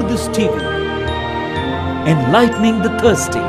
Lourdes TV, enlightening the thirsty.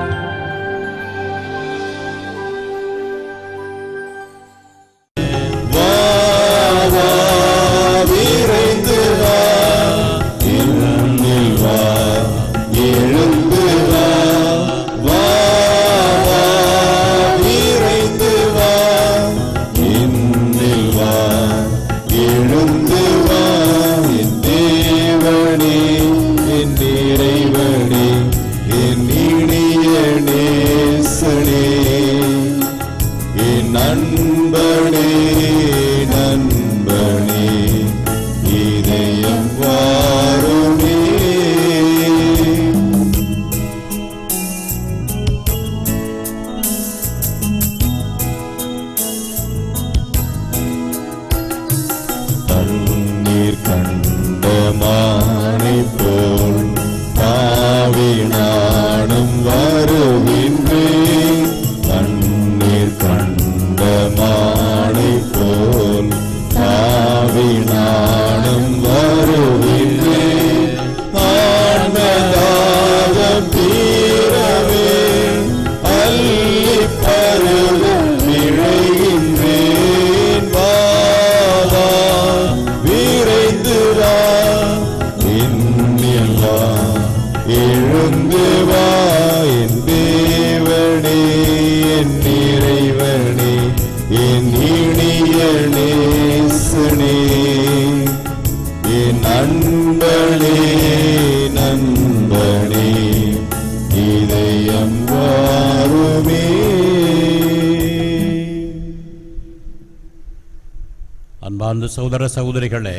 அன்பார்ந்த சகோதர சகோதரிகளே,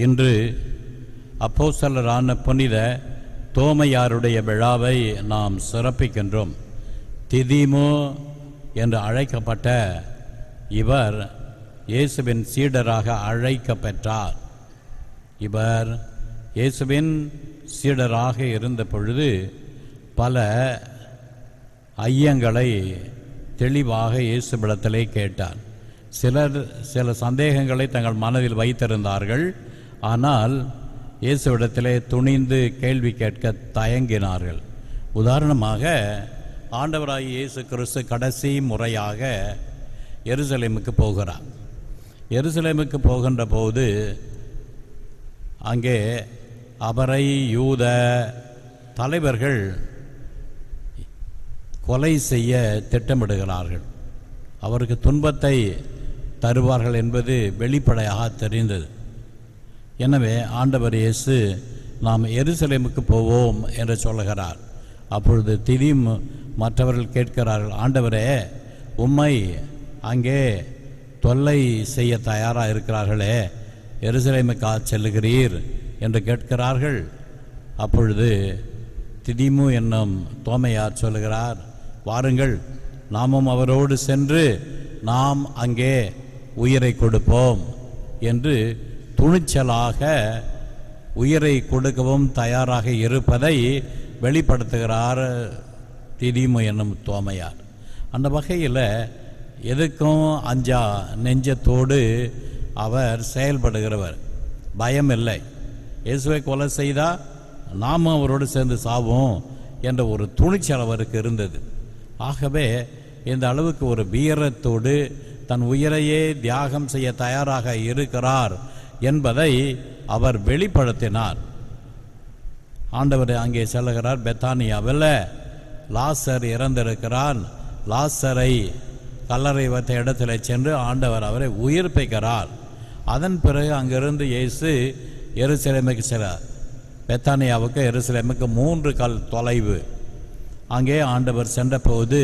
இன்று அப்போஸ்தலரான புனித தோமையாருடைய விழாவை நாம் சிறப்பிக்கின்றோம். திதிமு என்று அழைக்கப்பட்ட இவர் இயேசுவின் சீடராக அழைக்கப்பெற்றார். இவர் இயேசுவின் சீடராக இருந்த பொழுது பல ஐயங்களை தெளிவாக இயேசுவிடத்திலே கேட்டார். சில சந்தேகங்களை தங்கள் மனதில் வைத்திருந்தார்கள். ஆனால் இயேசுவிடத்திலே துணிந்து கேள்வி கேட்க தயங்கினார்கள். உதாரணமாக, ஆண்டவராகிய இயேசு கிறிஸ்து கடைசி முறையாக எருசலேமுக்கு போகிறார். எருசலேமுக்கு போகின்ற போது அங்கே அவரை யூத தலைவர்கள் கொலை செய்ய திட்டமிடுகிறார்கள். அவருக்கு துன்பத்தை தருவார்கள் என்பது வெளிப்படையாக தெரிந்தது. எனவே ஆண்டவர் இயேசு நாம் எருசலேமுக்கு போவோம் என்று சொல்லுகிறார். அப்பொழுது திடீம் மற்றவர்கள் கேட்கிறார்கள், ஆண்டவரே, உம்மை அங்கே தொல்லை செய்ய தயாராக இருக்கிறார்களே, எருசலேமுக்கு செல்லுகிறீர் என்று கேட்கிறார்கள். அப்பொழுது திதிமு என்னும் தோமையார் சொல்லுகிறார், வாருங்கள், நாமும் அவரோடு சென்று நாம் அங்கே உயிரை கொடுப்போம் என்று துணிச்சலாக உயிரை கொடுக்கவும் தயாராக இருப்பதை வெளிப்படுத்துகிறார் திதிமு என்னும் தோமையார். அந்த வகையில் எதுக்கும் அஞ்சா நெஞ்சத்தோடு அவர் செயல்படுகிறவர். பயம் இல்லை. இயேசுவை கொலை செய்தால் நாமும் அவரோடு சேர்ந்து சாவோம் என்ற ஒரு துணிச்சல் அவருக்கு இருந்தது. ஆகவே இந்த அளவுக்கு ஒரு வீரத்தோடு தன் உயிரையே தியாகம் செய்ய தயாராக இருக்கிறார் என்பதை அவர் வெளிப்படுத்தினார். ஆண்டவர் அங்கே செல்லுகிறார். பெத்தானியாவில் லாசர் இறந்திருக்கிறான். லாசரை கல்லறை வைத்த இடத்துல சென்று ஆண்டவர் அவரை உயிர்ப்பிக்கிறார். அதன் பிறகு அங்கிருந்து இயேசு எருசலேமுக்கு செல்கிறார். பெத்தானியாவுக்கு எருசலேமுக்கு 3 கல் தொலைவு. அங்கே ஆண்டவர் சென்றபோது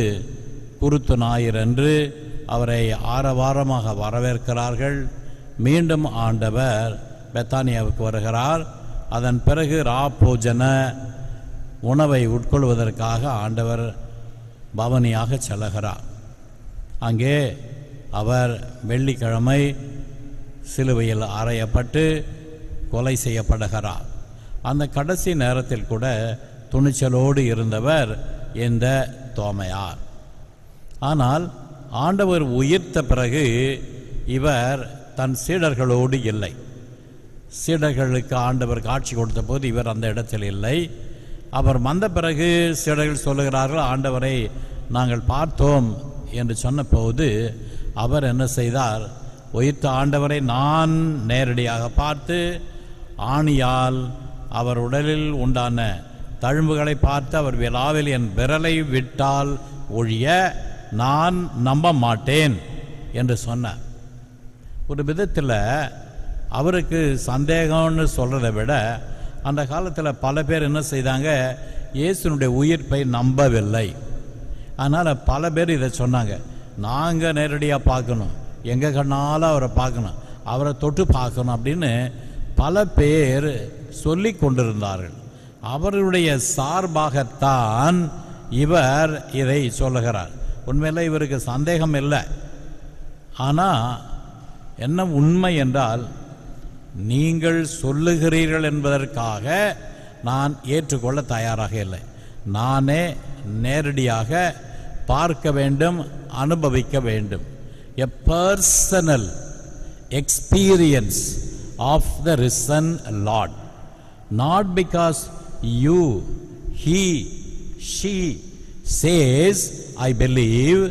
குருத்து ஞாயிறு அன்று அவரை ஆரவாரமாக வரவேற்கிறார்கள். மீண்டும் ஆண்டவர் பெத்தானியாவுக்கு வருகிறார். அதன் பிறகு ராப்போஜன உணவை உட்கொள்வதற்காக ஆண்டவர் பவனியாக செல்லுகிறார். அங்கே அவர் வெள்ளிக்கிழமை சிலுவையில் அறையப்பட்டு கொலை செய்யப்படுகிறார். அந்த கடைசி நேரத்தில் கூட துணிச்சலோடு இருந்தவர் இந்த தோமையார். ஆனால் ஆண்டவர் உயிர்த்த பிறகு இவர் தன் சீடர்களோடு இல்லை. சீடர்களுக்கு ஆண்டவர் காட்சி கொடுத்த போது இவர் அந்த இடத்தில் இல்லை. அவர் வந்த பிறகு சீடர்கள் சொல்லுகிறார்கள், ஆண்டவரை நாங்கள் பார்த்தோம் என்று சொன்னபோது அவர் என்ன செய்தார்? உயிர்த்த ஆண்டவரை நான் நேரடியாக பார்த்து ஆணியால் அவர் உடலில் உண்டான தழும்புகளை பார்த்து அவர் விழாவில் என் விரலை விட்டால் ஒழிய நான் நம்ப மாட்டேன் என்று சொன்னார். ஒரு விதத்தில் அவருக்கு சந்தேகம்னு சொல்கிறத விட அந்த காலத்தில் பல பேர் என்ன செய்தாங்க, இயேசுனுடைய உயிர்ப்பை நம்பவில்லை. அதனால் பல பேர் இதை சொன்னாங்க, நாங்கள் நேரடியாக பார்க்கணும், எங்கள் கண்ணால் அவரை பார்க்கணும், அவரை தொட்டு பார்க்கணும் அப்படின்னு பல பேர் சொல்லி கொண்டிருந்தார்கள். அவருடைய சார்பாகத்தான் இவர் இதை சொல்லுகிறார். உண்மையில் இவருக்கு சந்தேகம் இல்லை. ஆனால் என்ன உண்மை என்றால், நீங்கள் சொல்லுகிறீர்கள் என்பதற்காக நான் ஏற்றுக்கொள்ள தயாராக இல்லை. நானே நேரடியாக பார்க்க வேண்டும், அனுபவிக்க வேண்டும். A personal experience of the risen Lord, not because you, he, she says I believe,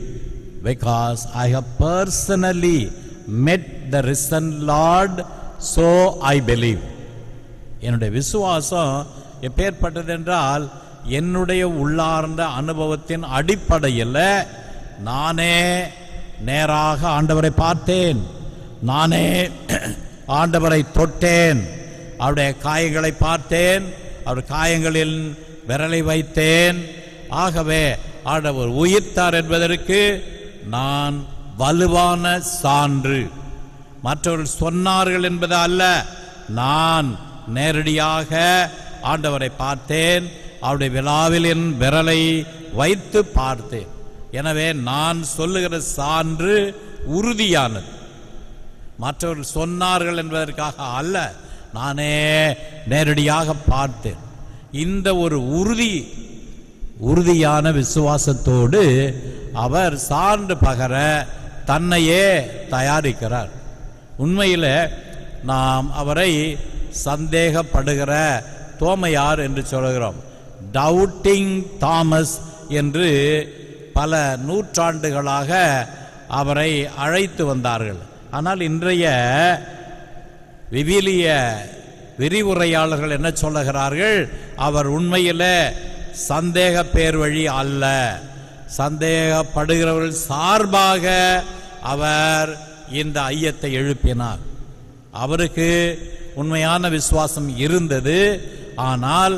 because I have personally met the risen Lord, so I believe. என்னுடைய விசுவாசம் எப்பேற்பட்டது என்றால், என்னுடைய உள்ளார்ந்த அனுபவத்தின் அடிப்படையில் நானே நேராக ஆண்டவரை பார்த்தேன், நானே ஆண்டவரை தொட்டேன், அவருடைய காயங்களை பார்த்தேன், அவர் காயங்களில் விரலை வைத்தேன். ஆகவே ஆண்டவர் உயிர்த்தார் என்பதற்கு நான் வலுவான சான்று. மற்றவர்கள் சொன்னார்கள் என்பது அல்ல, நான் நேரடியாக ஆண்டவரை பார்த்தேன், அவருடைய விழாவில் என் விரலை வைத்து பார்த்தேன். எனவே நான் சொல்லுகிற சான்று உறுதியானது. மற்றவர்கள் சொன்னார்கள் என்பதற்காக அல்ல, நானே நேரடியாக பார்த்தேன். இந்த ஒரு உறுதியான விசுவாசத்தோடு அவர் சான்று பகர தன்னையே தயாரிக்கிறார். உண்மையில் நாம் அவரை சந்தேகப்படுகிற தோமையார் என்று சொல்கிறோம். டவுட்டிங் தாமஸ் என்று பல நூற்றாண்டுகளாக அவரை அழைத்து வந்தார்கள். ஆனால் இன்றைய விவிலிய விரிவுரையாளர்கள் என்ன சொல்லுகிறார்கள்? அவர் உண்மையில் சந்தேக பேர் வழி அல்ல, சந்தேகப்படுகிறவர்கள் சார்பாக அவர் இந்த ஐயத்தை எழுப்பினார். அவருக்கு உண்மையான விசுவாசம் இருந்தது. ஆனால்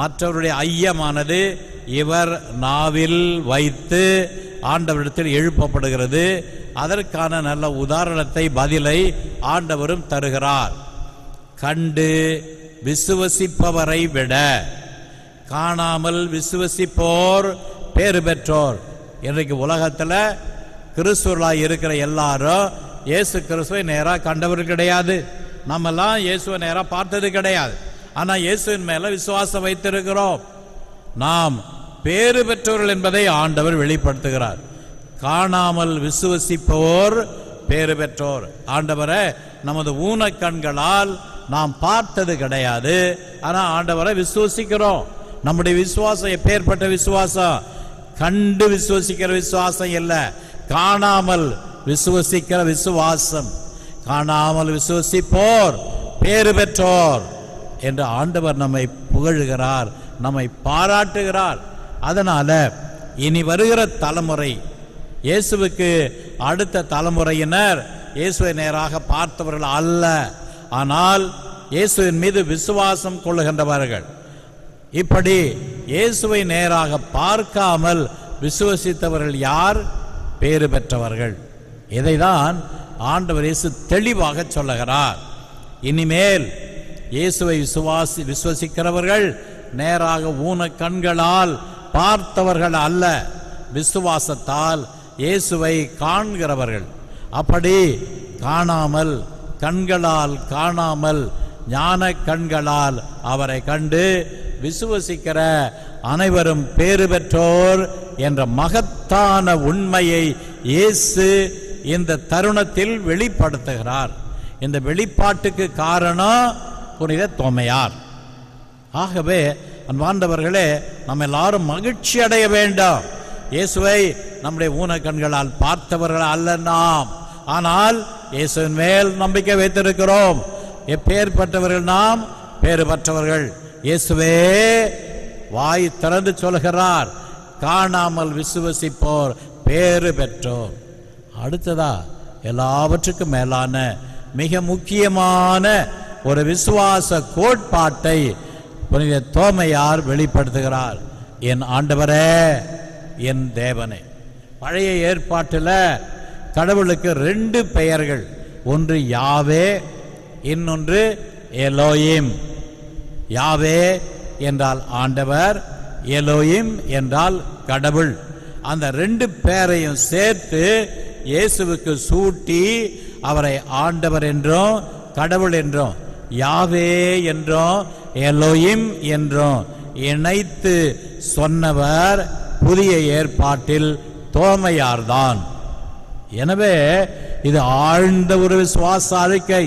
மற்றவருடைய ஐயமானது இவர் நாவில் வைத்து ஆண்டவரிடத்தில் எழுப்பப்படுகிறது. அதற்கான நல்ல உதாரணத்தை, பதிலை ஆண்டவரும் தருகிறார். கண்டு விசுவசிப்பவரை விட காணாமல் விசுவசிப்போர் பேறு பெற்றோர். இன்றைக்கு உலகத்தில் கிறிஸ்துவர்களாக இருக்கிற எல்லாரும் இயேசு கிறிஸ்துவை நேராக கண்டவர் கிடையாது. நம்மெல்லாம் இயேசுவை நேராக பார்த்தது கிடையாது. ஆனால் இயேசுவின் மேலே விசுவாசம் வைத்திருக்கிறோம். நாம் பேறு பெற்றோர்கள் என்பதை ஆண்டவர் வெளிப்படுத்துகிறார். காணாமல் விசுவசிப்போர் பேறு பெற்றோர். ஆண்டவரை நமது ஊனக்கண்களால் நாம் பார்த்தது கிடையாது, ஆனால் ஆண்டவரை விசுவசிக்கிறோம். நம்முடைய விசுவாசம் எப்பேற்பட்ட விசுவாசம்? கண்டு விசுவசிக்கிற விசுவாசம் இல்லை, காணாமல் விசுவசிக்கிற விசுவாசம். காணாமல் விசுவசிப்போர் பேறு பெற்றோர் என்று ஆண்டவர் நம்மை புகழுகிறார், நம்மை பாராட்டுகிறார். அதனால இனி வருகிற தலைமுறை, இயேசுவுக்கு அடுத்த தலைமுறையினர் இயேசுவை நேராக பார்த்தவர்கள் அல்ல, ஆனால் இயேசுவின் மீது விசுவாசம் கொள்ளுகின்றவர்கள். இப்படி இயேசுவை நேராக பார்க்காமல் விசுவசித்தவர்கள் யார்? பேறு பெற்றவர்கள். இதைதான் ஆண்டவர் இயேசு தெளிவாக சொல்லுகிறார். இனிமேல் இயேசுவை விசுவசிக்கிறவர்கள் நேராக ஊன கண்களால் பார்த்தவர்கள் அல்ல, விசுவாசத்தால் இயேசுவை காண்கிறவர்கள். அப்படி காணாமல், கண்களால் காணாமல் ஞான கண்களால் அவரை கண்டு விசுவசிக்கிற அனைவரும் பேறு பெற்றோர் என்ற மகத்தான உண்மையை இயேசு இந்த தருணத்தில் வெளிப்படுத்துகிறார். இந்த வெளிப்பாட்டுக்கு காரணம் புனித தோமையார். ஆகவே அன்பார்ந்தவர்களே, நம்ம எல்லாரும் மகிழ்ச்சி அடைய வேண்டும். இயேசுவை நம்முடைய ஊனக்கண்களால் பார்த்தவர்கள் அல்ல நாம், ஆனால் இயேசுவின் மேல் நம்பிக்கை வைத்திருக்கிறோம். எப்பேற்பட்டவர்கள் நாம்? பேறு பெற்றவர்கள். இயேசுவே வாய் திறந்து சொல்கிறார், காணாமல் விசுவசிப்போர் பேறு பெற்றோர். அடுத்ததா எல்லாவற்றுக்கும் மேலான மிக முக்கியமான ஒரு விசுவாச கோட்பாட்டை புனித தோமையார் வெளிப்படுத்துகிறார். என் ஆண்டவரே, என் தேவனே. பழைய ஏற்பாட்டில் கடவுளுக்கு 2 பெயர்கள், ஒன்று யாவே, இன்னொன்று எலோயிம். யாவே என்றால் ஆண்டவர், எலோயிம் என்றால் கடவுள். அந்த 2 பெயரையும் சேர்த்து இயேசுவுக்கு சூட்டி அவரை ஆண்டவர் என்றும் கடவுள் என்றும், யாவே என்றும் எலோயிம் என்றும் இணைத்து சொன்னவர் புதிய ஏற்பாட்டில் தோமையார்தான். எனவே இது ஆழ்ந்த ஒரு விசுவாச அறிக்கை.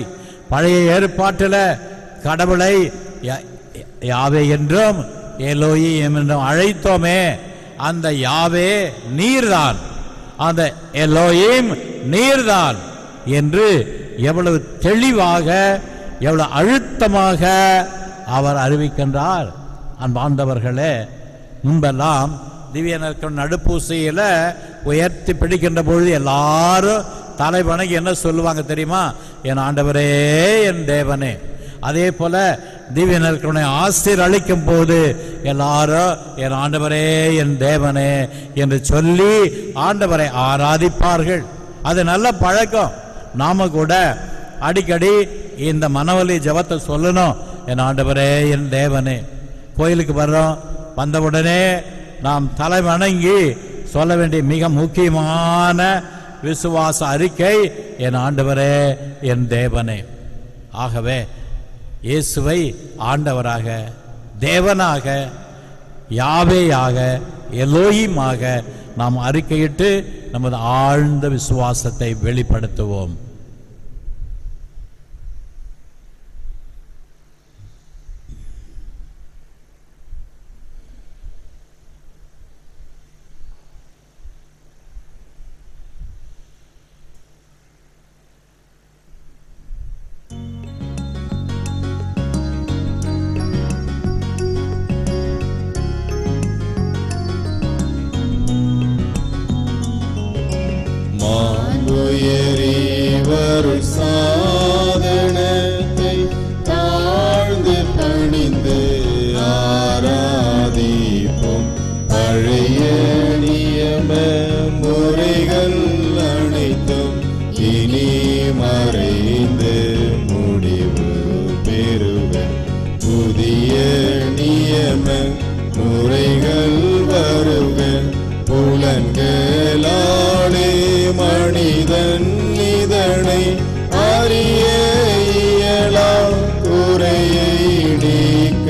பழைய ஏற்பாட்டில் கடவுளை யாவே என்றும் எலோயிம் என்றும் அழைத்தோமே, அந்த யாவே நீர்தான், அந்த எலோயிம் நீர்தான் என்று எவ்வளவு தெளிவாக, எவ்வளவு அழுத்தமாக அவர் அறிவிக்கின்றார். அன்பார்ந்தவர்களே, முன்பெல்லாம் திவ்ய நடுப்பூசையில் உயர்த்தி பிடிக்கின்ற பொழுது எல்லாரும் தலைவணங்கி என்ன சொல்லுவாங்க தெரியுமா? என் ஆண்டவரே, என் தேவனே. அதே போல திவ்ய நற்கருணை ஆசிர் அளிக்கும் போது எல்லாரும் என் ஆண்டவரே, என் தேவனே என்று சொல்லி ஆண்டவரை ஆராதிப்பார்கள். அது நல்ல பழக்கம். நாம கூட அடிக்கடி இந்த மனவலி ஜபத்தை சொல்லணும். என் ஆண்டவரே, என் தேவனே. கோயிலுக்கு வர்றோம், வந்தவுடனே நாம் தலை வணங்கி சொல்ல வேண்டிய மிக முக்கியமான விசுவாச அறிக்கை என் ஆண்டவரே, என் தேவனே. ஆகவே இயேசுவை ஆண்டவராக, தேவனாக, யாவேயாக, எலோயிமாக நாம் அறிக்கையிட்டு நமது ஆழ்ந்த விசுவாசத்தை வெளிப்படுத்துவோம். சாதனத்தை தாழ்ந்து பணிந்து ஆராதிப்போம். பழைய நியம முறைகள் அனைத்தும் இனி மறைந்து முடிவு பெறுக. புதிய நியம முறைகள் வருக. புலன்களாலே மனிதன் இதனை அறிய இயலாம். குறையை நீக்க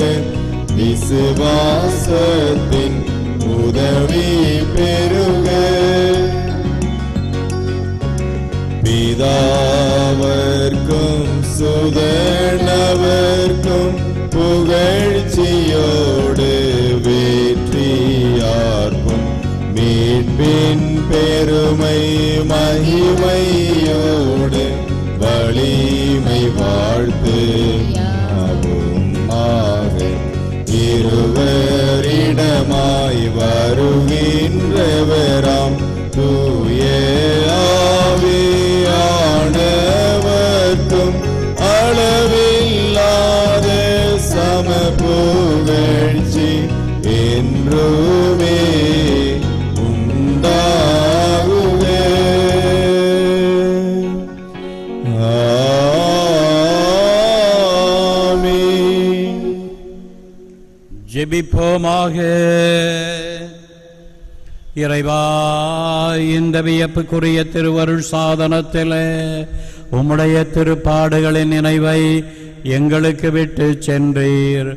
விசுவாசத்தின் உதவி பெறுக. பிதாவர்க்கும் சுதனவர்க்கும் புகழ்ச்சியோடு வெற்றியார்க்கும் மீட்பின் பெருமை மகிமையோடு வலிமை வாழ்த்து யாவும் ஆக. இருவரிடமாய் வருகின்றவராம் தூய ஆவியானவர்க்கும் அளவில்லாத சம புகழ்ச்சி என்றுமே உண்டாகுக. ஆமென். ஜெபிப்போமாக. இறைவா, இந்த வியப்புக்குரிய திருவருள் சாதனத்திலே உம்முடைய திருப்பாடுகளின் நினைவை எங்களுக்கு விட்டு சென்றீர்.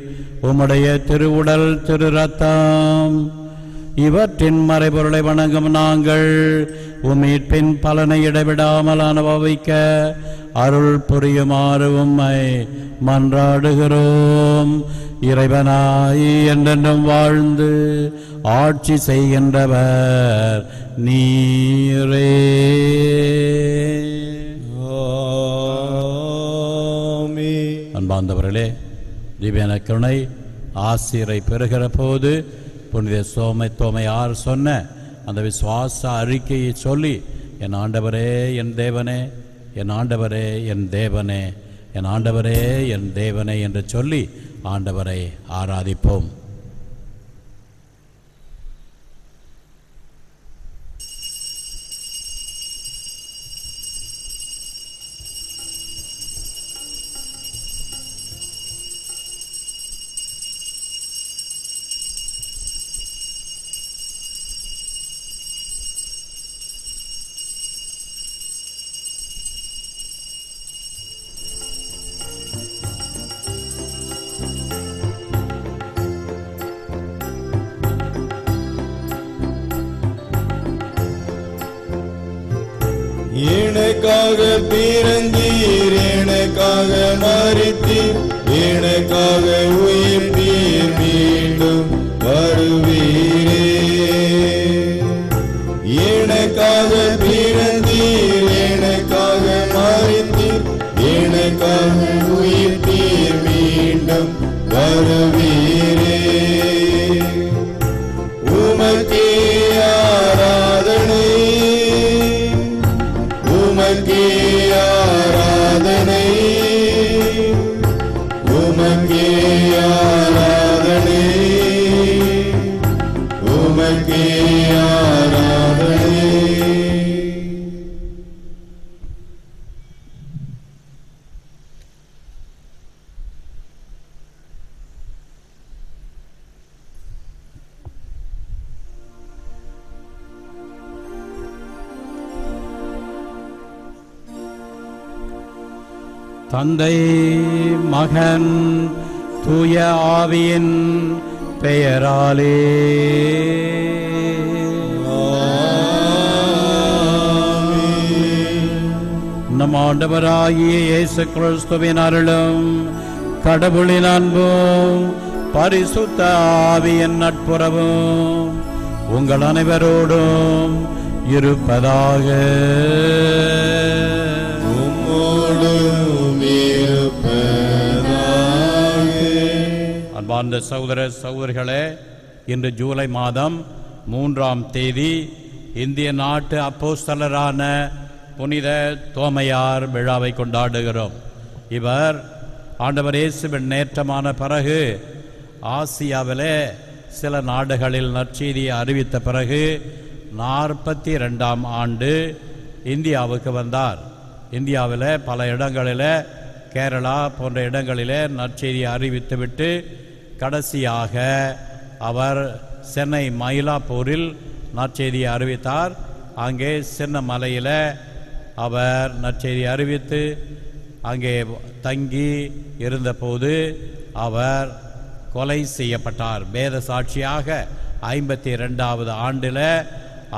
உம்முடைய திருவுடல், திரு ரத்தம் இவற்றின் மறைபொருளை வணங்கும் நாங்கள் உம்மீட்பின் பலனை இடைவிடாமல் அனுபவிக்க அருள் புரியுமாறு உம்மை மன்றாடுகிறோம். இறைவனாய் என்றென்றும் வாழ்ந்து ஆட்சி செய்கின்றவர் நீரே. அன்பார்ந்தவர்களே, திவ்யான கருணை ஆசிரை பெறுகிற போது புனித தோமையார் சொன்ன அந்த விசுவாச அறிக்கையை சொல்லி, என் ஆண்டவரே என் தேவனே, என் ஆண்டவரே என் தேவனே, என் ஆண்டவரே என் தேவனே என்று சொல்லி ஆண்டவரை ஆராதிப்போம். எனக்காக பிறந்தீர், எனக்காக மரித்தீர், எனக்காக உயிர்த்தீர், மீண்டும் வருவீரே. எனக்காக பிறந்தீர், எனக்காக மரித்தீர், எனக்காக உயிர்த்தீர், மீண்டும் வருவீரே. உமக்கே ஆராதனை, உமக்கே ஆராதனை, உமக்கே ஆராதனை, உமக்கே ஆராதனை. தந்தை, மகன், தூய ஆவியின் பெயராலே நம் ஆண்டவராகிய இயேசு கிறிஸ்துவின் அருளும் கடவுளின் அன்பும் பரிசுத்த ஆவியின் நட்புறவும் உங்கள் அனைவரோடும் இருப்பதாக. அன்பார்ந்த சகோதர சகோதரிகளே, இன்று ஜூலை மாதம் 3ஆம் தேதி இந்திய நாட்டு அப்போஸ்தலரான புனித தோமையார் விழாவை கொண்டாடுகிறோம். இவர் ஆண்டவர் இயேசுவின் நேற்றமான பிறகு ஆசியாவிலே சில நாடுகளில் நற்செய்தியை அறிவித்த பிறகு 42ஆம் ஆண்டு இந்தியாவுக்கு வந்தார். இந்தியாவில் பல இடங்களில், கேரளா போன்ற இடங்களிலே நற்செய்தியை அறிவித்துவிட்டு கடைசியாக அவர் சென்னை மயிலாப்பூரில் நற்செய்தியை அறிவித்தார். அங்கே சின்ன மலையில் அவர் நற்செய்தியை அறிவித்து அங்கே தங்கி இருந்தபோது அவர் கொலை செய்யப்பட்டார். வேத சாட்சியாக 52வது ஆண்டில்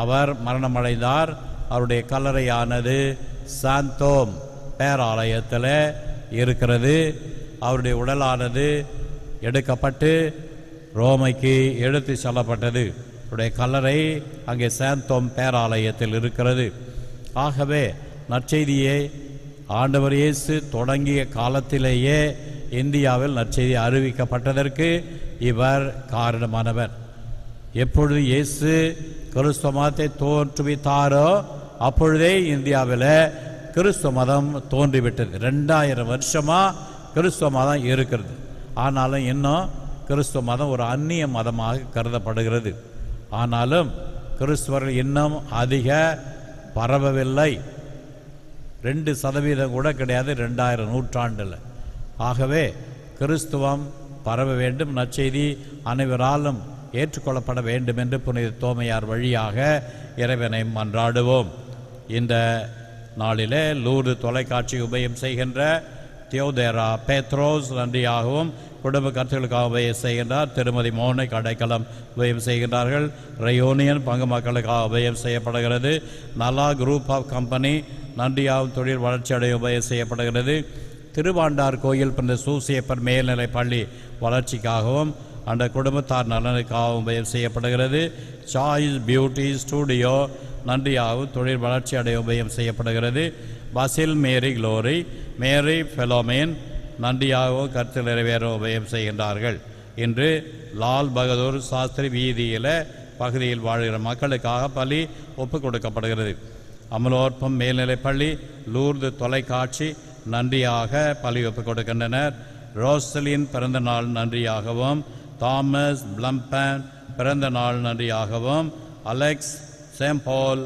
அவர் மரணமடைந்தார். அவருடைய கல்லறையானது சாந்தோம் பேராலயத்தில் இருக்கிறது. அவருடைய உடலானது எடுக்கப்பட்டு ரோமைக்கு எடுத்து செல்லப்பட்டது. அவருடைய கல்லறை அங்கே சாந்தோம் பேராலயத்தில் இருக்கிறது. ஆகவே நற்செய்தியை ஆண்டவர் இயேசு தொடங்கிய காலத்திலேயே இந்தியாவில் நற்செய்தி அறிவிக்கப்பட்டதற்கு இவர் காரணமானவர். எப்பொழுது இயேசு கிறிஸ்துவ மதத்தை தோற்றுவித்தாரோ அப்பொழுதே இந்தியாவில் கிறிஸ்துவ மதம் தோன்றிவிட்டது. 2000 வருஷமாக கிறிஸ்துவ மதம் இருக்கிறது. ஆனாலும் இன்னும் கிறிஸ்துவ மதம் ஒரு அந்நிய மதமாக கருதப்படுகிறது. ஆனாலும் கிறிஸ்துவர்கள் இன்னும் அதிக பரவவில்லை. 2% கூட கிடையாது 2000 நூற்றாண்டில். ஆகவே கிறிஸ்துவம் பரவ வேண்டும், நற்செய்தி அனைவராலும் ஏற்றுக்கொள்ளப்பட வேண்டும் என்று புனித தோமையார் வழியாக இறைவனை மன்றாடுவோம். இந்த நாளிலே லூர்து தொலைக்காட்சி உபயம் செய்கின்ற தியோதேரா பேத்ரோஸ் நன்றியாகவும், குடும்ப கருத்துக்களுக்காக உபயம் செய்கின்றார். திருமதி மோனை கடைக்கலம் உபயம் செய்கின்றார்கள். ரயோனியன் பங்கு மக்களுக்காக உபயம் செய்யப்படுகிறது. நலா குரூப் ஆஃப் கம்பெனி நன்றியாகும் தொழில் வளர்ச்சி அடைய உபயம் செய்யப்படுகிறது. திருவாண்டார் கோயில் பிறந்த சூசியப்பர் மேல்நிலை பள்ளி வளர்ச்சிக்காகவும் அந்த குடும்பத்தார் நலனுக்காகவும் உபயம் செய்யப்படுகிறது. சாய்ஸ் பியூட்டி ஸ்டூடியோ நன்றியாகவும் தொழில் வளர்ச்சி அடைய உபயம் செய்யப்படுகிறது. பசில் மேரி குளோரி மேரி ஃபெலோமேன் நன்றியாகவும் கருத்து நிறைவேற உபயம் செய்கின்றார்கள். இன்று லால் பகதூர் சாஸ்திரி வீதியில் பகுதியில் வாழ்கிற மக்களுக்காக பலி ஒப்புக் கொடுக்கப்படுகிறது. அமலோற்பம் மேல்நிலைப்பள்ளி லூர்து தொலைக்காட்சி நன்றியாக பலி ஒப்புக் கொடுக்கின்றனர். ரோசலின் பிறந்த நாள் நன்றியாகவும், தாமஸ் பிளம்பன் பிறந்த நாள் நன்றியாகவும், அலெக்ஸ் சேம்போல்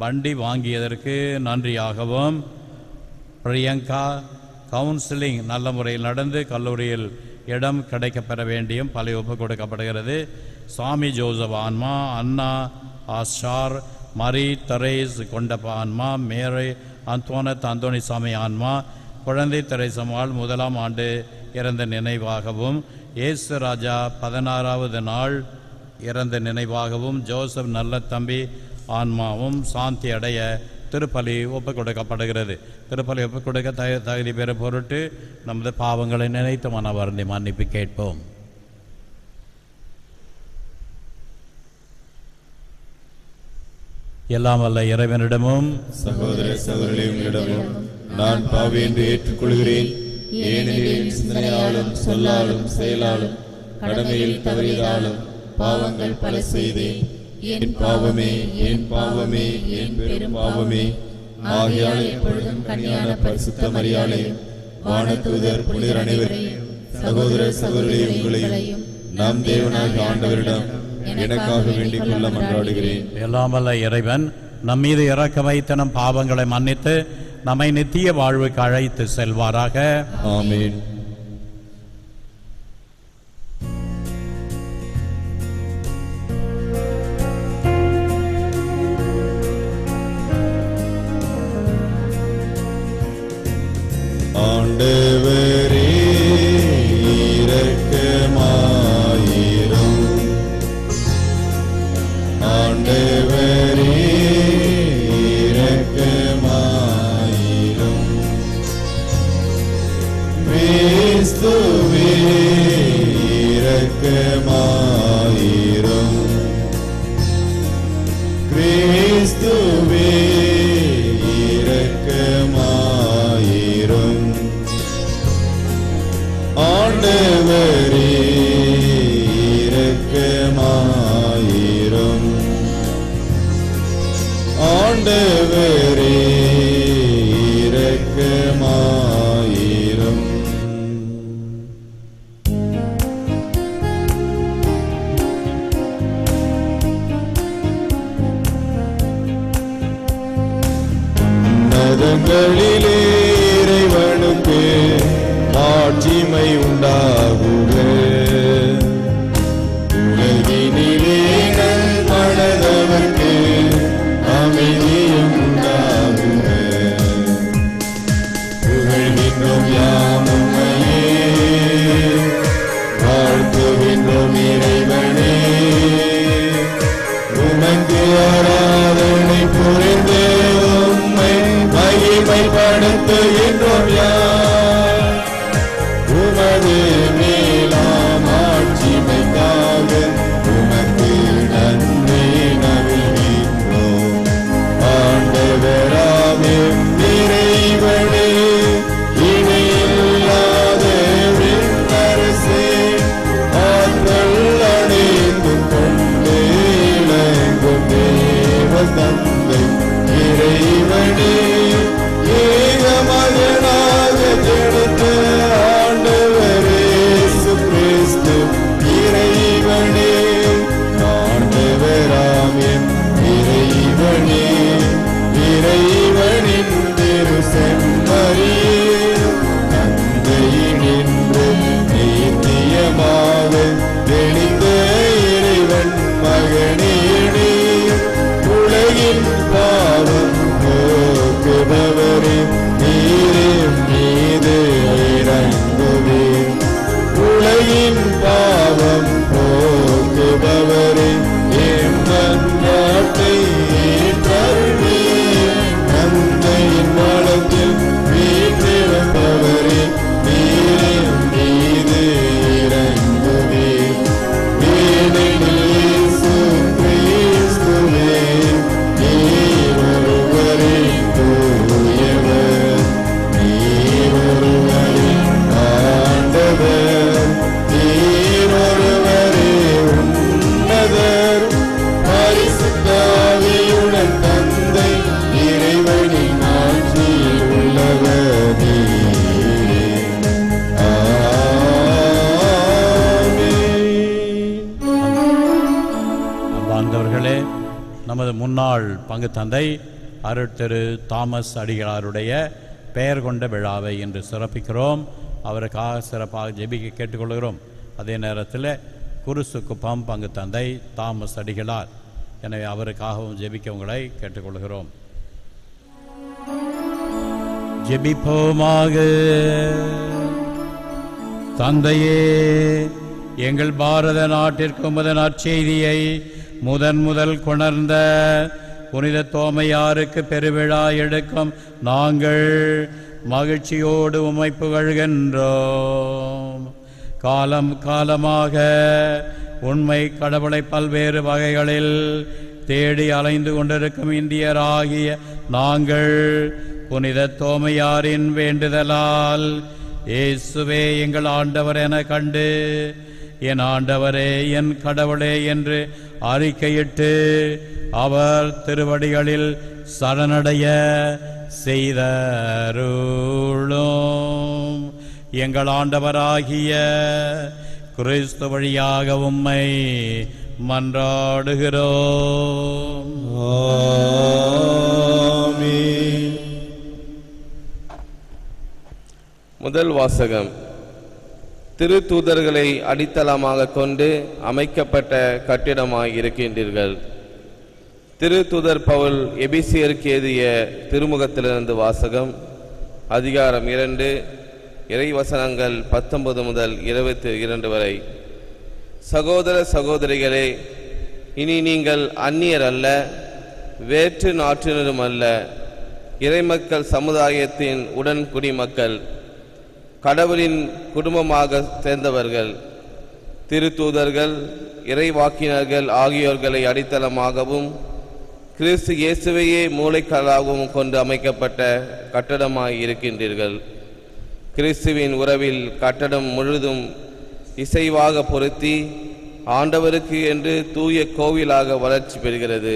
வண்டி வாங்கியதற்கு நன்றியாகவும், பிரியங்கா கவுன்சிலிங் நல்ல முறையில் நடந்து கல்லூரியில் இடம் கிடைக்கப்பெற வேண்டியும் பலி ஒப்புக் கொடுக்கப்படுகிறது. சாமி ஜோசப் ஆன்மா, அண்ணா ஆஷார், மரி தெரேஸ் கொண்டப்ப ஆன்மா, மேரி அந்தோனத் அந்தோணிசாமி ஆன்மா, குழந்தை தெரேசம்மாள் 1ஆம் ஆண்டு இறந்த நினைவாகவும், இயேசு ராஜா 16வது நாள் இறந்த நினைவாகவும், ஜோசப் நல்ல தம்பி ஆன்மாவும் சாந்தி அடைய திருப்பலி ஒப்புக் கொடுக்கப்படுகிறது. திருப்பலி ஒப்புக் கொடுக்க தகுதி பெற பொருட்டு நமது பாவங்களை நினைத்து மனவருந்தி மன்னிப்பு கேட்போம். எல்லாம் வல்ல இறைவனிடமும் சகோதர சகோதரிகளிடமும் நான் பாவி என்று ஏற்றுக்கொள்கிறேன். ஏனெனில் சிந்தனையாலும் சொல்லாலும் செயலாலும் கடமையில் தவறியதாலும் பாவங்கள் பல செய்தேன். என் பாவமே, என் பாவமே, என் பெரும் பாவமே. ஆகையால் எப்பொழுதும் கன்னியான பரிசுத்த மரியாதையும் வானதூதர் புனிதர் அனைவரையும் சகோதர சகோதரிகளையும் உங்களையும் நம் தேவனாகிய ஆண்டவரிடம் எனக்காக வேண்டிக் கொள்ள மன்றாடுகிறேன். எல்லாம் வல்ல இறைவன் நம் மீது இறக்க வைத்த நம் பாவங்களை மன்னித்து நம்மை நித்திய வாழ்வுக்கு அழைத்து செல்வாராக. ஆமென். ஆண்டவரே இரக்கமாயிரும். ஆண்டவரே இரக்கமாயிரும். கிறிஸ்துவே இரக்கமாயிரும். கிறிஸ்துவே இரக்கமாயிரும். ஆண்டவரே இரக்கமாயிரும். ஆண்டவரே இரக்கமாயிரும். உன்னதங்களிலே இறைவனுக்கு ஆட்சிமை உண்டாகுக. உலகினிலே நல்மனதவர்க்கு அமைதியும் உண்டாகுக. புகழ்கின்றோம் யாம் உம்மையே, வாழ்த்துகின்றோம் இறைவனே. உமக்கு ஆராதனை புரிந்து உம்மை மகிமைப்படுத்துகின்றோம் யாம். உமது நமது முன்னாள் பங்கு தந்தை அருட்திரு தாமஸ் அடிகளாருடைய பெயர் கொண்ட விழாவை இன்று சிறப்பிக்கிறோம். அவருக்காக சிறப்பாக ஜெபிக்க கேட்டுக்கொள்கிறோம். அதே நேரத்தில் குருசுக்குப்பம் பங்கு தந்தை தாமஸ் அடிகளார், எனவே அவருக்காகவும் ஜெபிக்க உங்களை கேட்டுக்கொள்கிறோம். ஜெபிப்போமாக. தந்தையே, எங்கள் பாரத நாட்டிற்கு உமது நற்செய்தியை முதல் கொணர்ந்த புனித தோமையாருக்கு பெருவிழா எடுக்கும் நாங்கள் மகிழ்ச்சியோடு உம்மை புகழ்கின்றோம். காலம் காலமாக உண்மை கடவுளை பல்வேறு வகைகளில் தேடி அலைந்து கொண்டிருக்கும் இந்தியராகிய நாங்கள் புனித தோமையாரின் வேண்டுதலால் இயேசுவே எங்கள் ஆண்டவர் என கண்டு என் ஆண்டவரே என் கடவுளே என்று அறிக்கையிட்டு அவர் திருவடிகளில் சரணடைய செய்தருளும். எங்கள் ஆண்டவராகிய கிறிஸ்து வழியாக உம்மை மன்றாடுகிறோம். ஆமென். முதல் வாசகம். திருத்தூதர்களை அடித்தளமாக கொண்டு அமைக்கப்பட்ட கட்டிடமாய் இருக்கின்றீர்கள். திருத்தூதர் பவுல் எபிசியருக்கு எழுதிய திருமுகத்திலிருந்து வாசகம். அதிகாரம் 2, இறைவசனங்கள் 19 முதல் 22 வரை. சகோதர சகோதரிகளே, இனி நீங்கள் அந்நியர் அல்ல, வேற்று நாட்டினரும் அல்ல, இறைமக்கள் சமுதாயத்தின் உடன் குடிமக்கள், கடவுளின் குடும்பமாக சேர்ந்தவர்கள். திருத்தூதர்கள், இறைவாக்கினர்கள் ஆகியோர்களை அடித்தளமாகவும் கிறிஸ்து இயேசுவையே மூளைக்கல்லாகவும் கொண்டு அமைக்கப்பட்ட கட்டடமாய் இருக்கின்றீர்கள். கிறிஸ்துவின் உறவில் கட்டடம் முழுதும் இசைவாக பொருத்தி ஆண்டவருக்கு என்று தூய கோவிலாக வளர்ச்சி பெறுகிறது.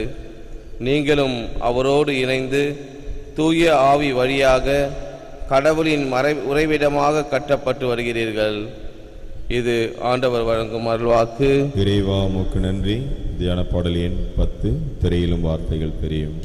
நீங்களும் அவரோடு இணைந்து தூய ஆவி வழியாக கடவுளின் உறைவிடமாக கட்டப்பட்டு வருகிறீர்கள். இது ஆண்டவர் வழங்கும் அருள்வாக்கு. இறைவா உமக்கு நன்றி. தியான பாடல் எண் 10. திரையிலும் வார்த்தைகள் தெரியும்.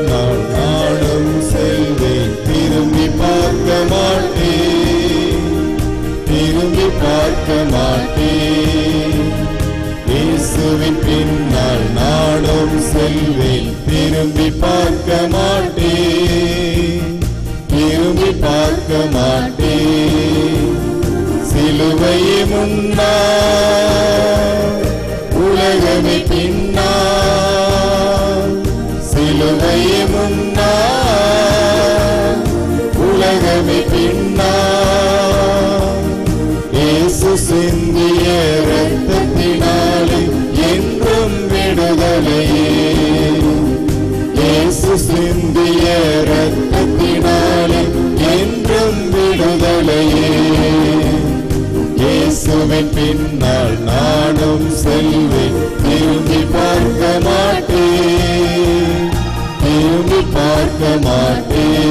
நான் நாடும் செல்வேன், திரும்பி பார்க்க மாட்டேன், திரும்பி பார்க்க மாட்டேன். இயேசுவின் பின்னால் நாடும் செல்வேன், திரும்பி பார்க்க மாட்டேன், திரும்பி பார்க்க மாட்டேன். சிலுவையே முன்னால், உலகமே பின்னால், சிலுவையே முன்னால், உலகமே பின்னால். இயேசு சிந்திய இரத்தத்தினாலே என்றும் விடுதலையே, இயேசு சிந்திய இரத்தத்தினாலே என்றும் விடுதலையே. இயேசுவின் பின்னால் நானும் செல்வேன், திரும்பி பார்க்க மாட்டேன், திரும்பி பார்க்க மாட்டேன்.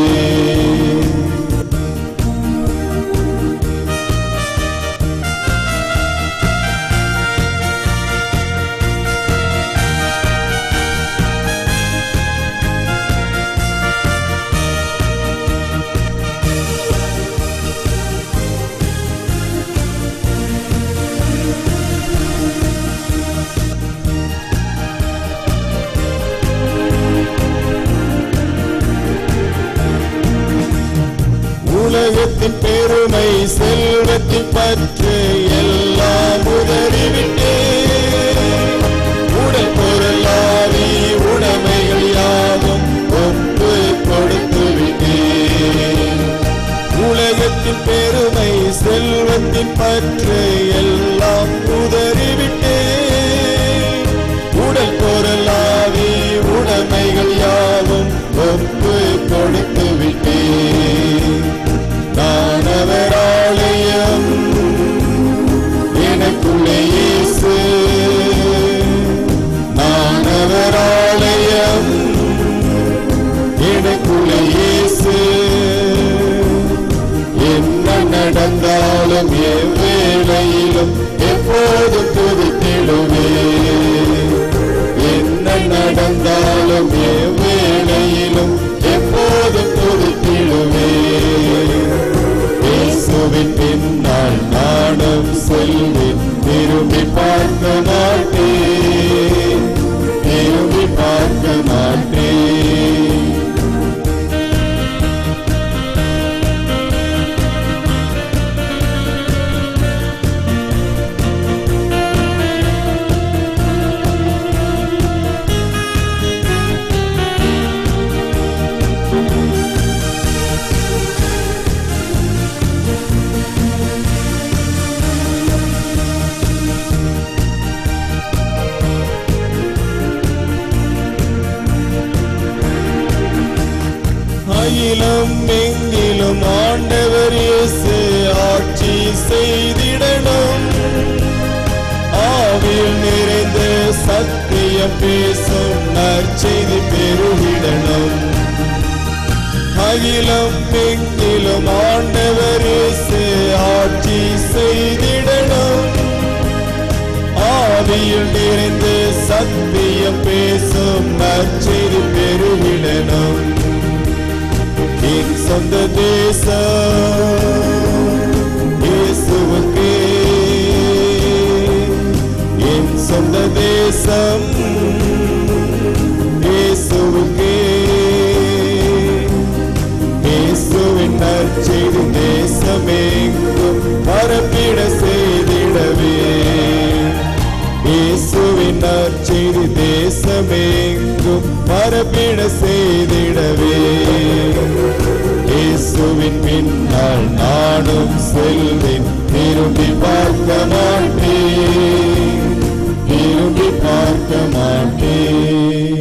உலகத்தின் பெருமை செல்வத்தின் பற்று எல்லாம் உதறிவிட்டேன். உடல் பொருளாவி உடைமைகள் யாவும் ஒப்பு கொடுத்து விட்டேன். உலகத்தின் பெருமை செல்வத்தின் பற்று எல்லாம் உதறிவிட்டேன். உடல் பொருளாவி உடைமைகள் யாவும் ஒப்பு கொடுத்து விட்டேன். அகிலம் எங்கிலும் ஆண்டவர் இயேசு ஆட்சி செய்திடணும். ஆவியில் நிறைந்த சத்தியம் பேசும் நற்செய்தி பெருகிடணும். அகிலம் எங்கிலும் ஆண்டவர் இயேசு ஆட்சி செய்திடணும். ஆவியில் நிறைந்த சத்தியம் பேசும் நற்செய்தி பெருகிடணும். என் சொந்த தேசம் இயேசுவுக்கே, என் சொந்த தேசம் இயேசுவுக்கே. இயேசுவின் நற்செய்தி தேசமெங்கும் பரப்பிட செய்திடவே. இயேசுவின் நற்செய்தி தேசமெங்கும் பரப்பிட செய்திடவே. இயேசுவின் பின்னால் நானும் செல்வேன், திரும்பி பார்க்க மாட்டேன், திரும்பி பார்க்க மாட்டேன்.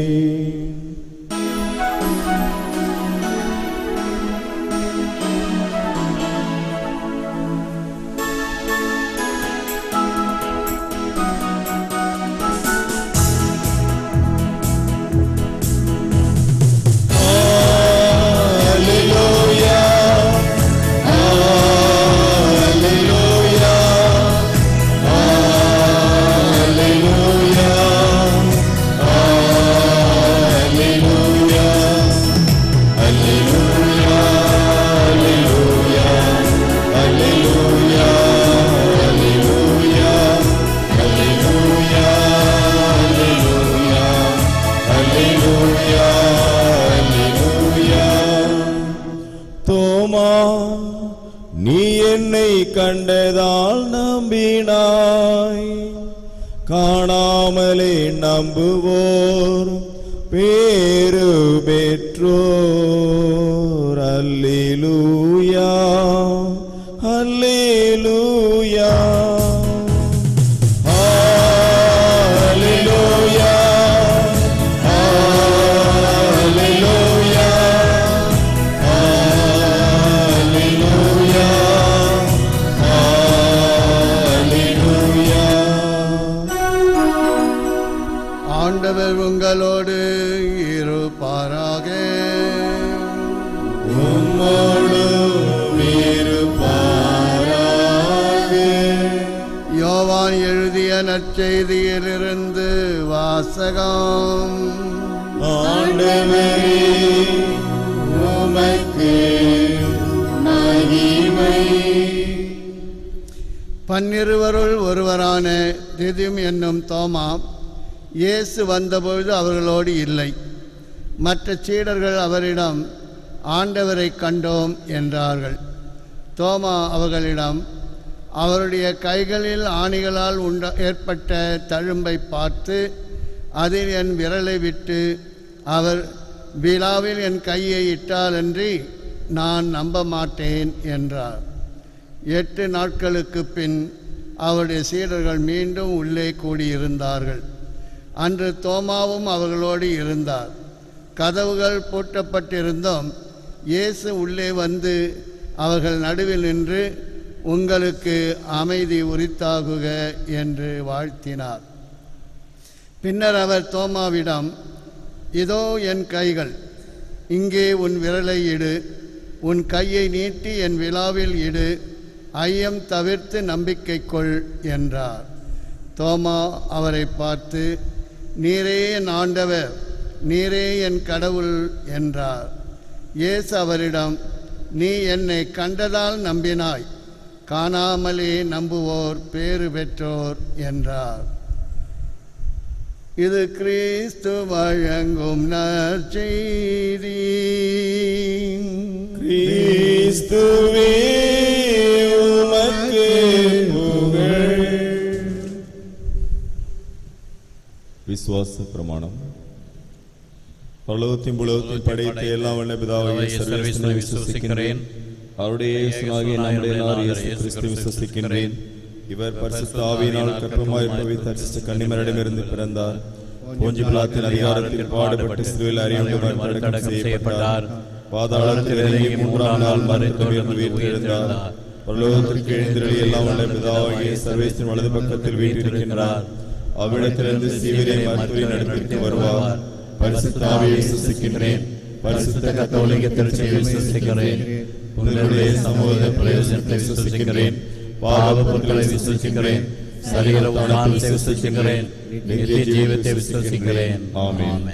நீ என்னை கண்டதால் நம்பினாய், காணாமலே நம்புவோர் பேரு பெற்றோர். அல்லேலூயா, அல்லேலூயா, அல்லேலூயா, அல்லேலூயா, ஆண்டவர் உங்களோடு இருப்பாராக. உம்மோடும் இருப்பாராக. யோவான் எழுதிய நற்செய்தியிலிருந்து வாசகம். ஆண்டவரே, உமக்கு மகிமை. 12 ஒருவரான திதிம் என்னும் தோமா இயேசு வந்தபொழுது அவர்களோடு இல்லை. மற்ற சீடர்கள் அவரிடம், ஆண்டவரை கண்டோம் என்றார்கள். தோமா அவர்களிடம், அவருடைய கைகளில் ஆணிகளால் ஏற்பட்ட தழும்பை பார்த்து அதில் என் விரலை விட்டு அவர் விழாவில் என் கையை இட்டாலன்றி நான் நம்ப மாட்டேன் என்றார். 8 நாட்களுக்கு பின் அவருடைய சீடர்கள் மீண்டும் உள்ளே கூடியிருந்தார்கள். அன்று தோமாவும் அவர்களோடு இருந்தார். கதவுகள் பூட்டப்பட்டிருந்தும் இயேசு உள்ளே வந்து அவர்கள் நடுவில் நின்று, உங்களுக்கு அமைதி உரித்தாகுக என்று வாழ்த்தினார். பின்னர் அவர் தோமாவிடம், இதோ என் கைகள், இங்கே உன் விரலை இடு, உன் கையை நீட்டி என் விழாவில் இடு, ஐயம் தவிர்த்து நம்பிக்கை கொள் என்றார். தோமா அவரை பார்த்து, நீரே என் ஆண்டவர், நீரே என் கடவுள் என்றார். இயேசு அவரிடம், நீ என்னை கண்டதால் நம்பினாய், காணாமலே நம்புவோர் பேறு பெற்றோர் என்றார். இது கிறிஸ்து வழங்கும் நற்செய்தி. கிறிஸ்துவே உமக்கு புகழ். விசுவாச பிரமாணம். பரலோகத்தையும் பூலோகத்தையும் படைத்த எல்லாம் வல்ல பிதாவாகிய சர்வேஸ்வரனை விசுவசிக்கின்றேன். அவருடைய இயேசுவாகிய நம்முடைய இயேசு கிறிஸ்துவை விசுவசிக்கின்றேன். இவர் பரிசுத்த ஆவியினால் கர்ப்பமாய் பவித்த கன்னிமரிடமிருந்து பிறந்தார். போஞ்சு பிலாத்தின் அதிகாரத்தில் பாடுபட்டு சிலுவையில் அறையுண்டு அடக்கம் செய்யப்பட்டார். பாதாளத்தில் இறங்கி மூன்றாம் நாள் மறைத்து வீற்றிருந்தார். பரலோகத்திற்கு எழுந்திரளி எல்லாம் உள்ள பிதாவாகிய சர்வேஸ்வரன் வலது பக்கத்தில் வீற்றிருக்கின்றார். அவ்விடத்திலிருந்து சீவிரை மருத்துவரின் நடுப்பிற்கு வருவார். பரிசுத்த ஆவியை விசுவாசிக்கின்றேன். பரிசுத்த கத்தோலிக்க திருச்சபையை விசுவாசிக்கிறேன். உங்களுடைய சமூக பிரயோஜனத்தை விசுவாசிக்கிறேன். பாவ பொருட்களை விசுவாசிக்கிறேன். சரீர உணர்வை விசுவாசிக்கிறேன். நித்திய ஜீவத்தை விசுவாசிக்கிறேன். ஆமென்.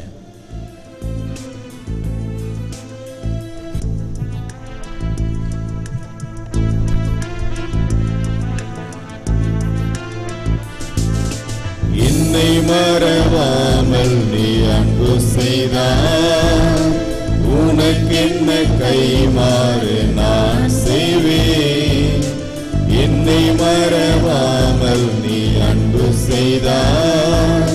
என்னை மறவாமல் நீ அன்பு செய்தார். உனக்கென்ன கைமாறு நான் செய்வேன். என்னை மறவாமல் நீ அன்பு செய்தார்.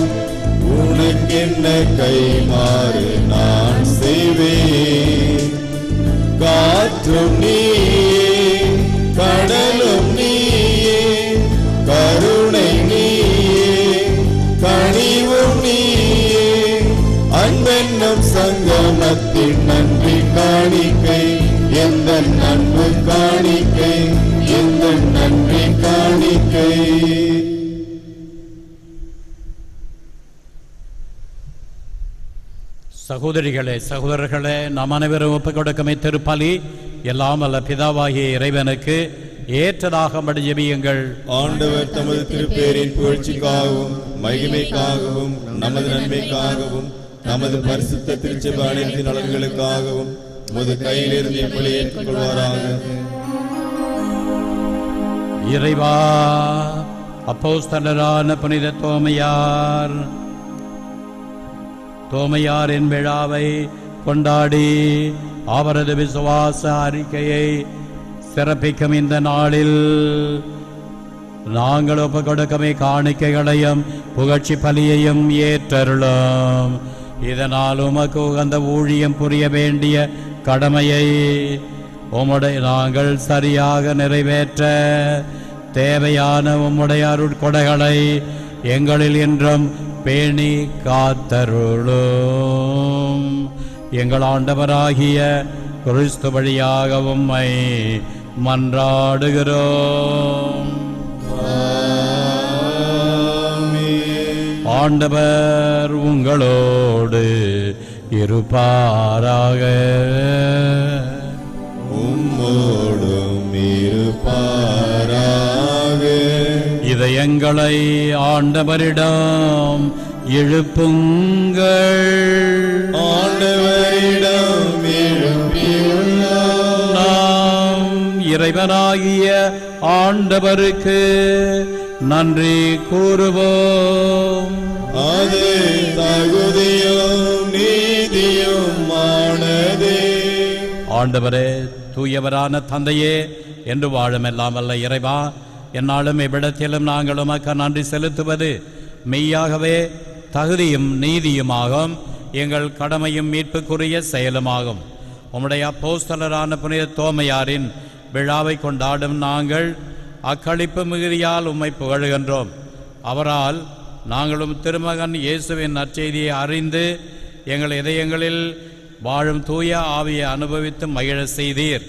உனக்கென்ன கைமாறு நான் செய்வேன். காற்றும் நீயே, கடலும் நீயே, கருணை நீயே, கனிவும் நீயே. அன்பென்னும் சங்கமத்தின் நன்றி காணிக்கை, எந்த அன்பு காணிக்கை, எந்த நன்றி காணிக்கை. சகோதரிகளே, சகோதரர்களே, நாம் அனைவரும் ஒப்புக் கொடுக்கும் திருப்பலி எல்லாம் அல்ல பிதாவாகிய இறைவனுக்கு ஏற்றதாக ஜெபியுங்கள். ஆண்டவர் தமது திருப்பேரின் புகழ்ச்சிக்காகவும் மகிமைக்காகவும் நமது நன்மைக்காகவும் நமது பரிசுத்த திருச்சபை அனைத்து நலன்களுக்காகவும் உமது கையிலிருந்து இப்படி ஏற்றுக்கொள்வாராக. இறைவா, அப்போஸ்தலரான புனித தோமையாரின் விழாவை கொண்டாடி அவரது விசுவாச அறிக்கையை சிறப்பிக்கும் இந்த நாளில் நாங்கள் ஒப்புக் கொடுக்கமே காணிக்கைகளையும் புகழ்ச்சி பலியையும் ஏற்றருளும். இதனால் உமக்கு உகந்த ஊழியம் புரிய வேண்டிய கடமையை நாங்கள் சரியாக நிறைவேற்ற தேவையான உம்முடைய அருட்கொடைகளை எங்களில் என்றும் பேணி காத்தருளும். எங்கள் ஆண்டவராகிய கிறிஸ்து வழியாக உம்மை மன்றாடுகிறோம். ஆண்டவர் உங்களோடு இருப்பாராக. உம்மோடும் இருப்பாராக. இதயங்களை ஆண்டவரிடம் எழுப்புங்கள். ஆண்டவரிடம் எழுப்பியுள்ளோம். நாம் இறைவனாகிய ஆண்டவருக்கு நன்றி கூறுவோம். அது தகுதியும் நீதியுமானதே. ஆண்டவரே, தூயவரான தந்தையே, என்று வாழும் எல்லாம் வல்ல இறைவா, என்னாலும் இவ்விடத்திலும் நாங்கள் உமக்கு நன்றி செலுத்துவது மெய்யாகவே தகுதியும் நீதியுமாகும். எங்கள் கடமையும் மீட்புக்குரிய செயலுமாகும். உம்முடைய அப்போஸ்தலரான புனித தோமையாரின் விழாவை கொண்டாடும் நாங்கள் அக்களிப்பு மிகுதியால் உம்மை புகழுகின்றோம். அவரால் நாங்களும் திருமகன் இயேசுவின் நற்செய்தியை அறிந்து எங்கள் இதயங்களில் வாழும் தூய ஆவியை அனுபவித்து மகிழ செய்தீர்.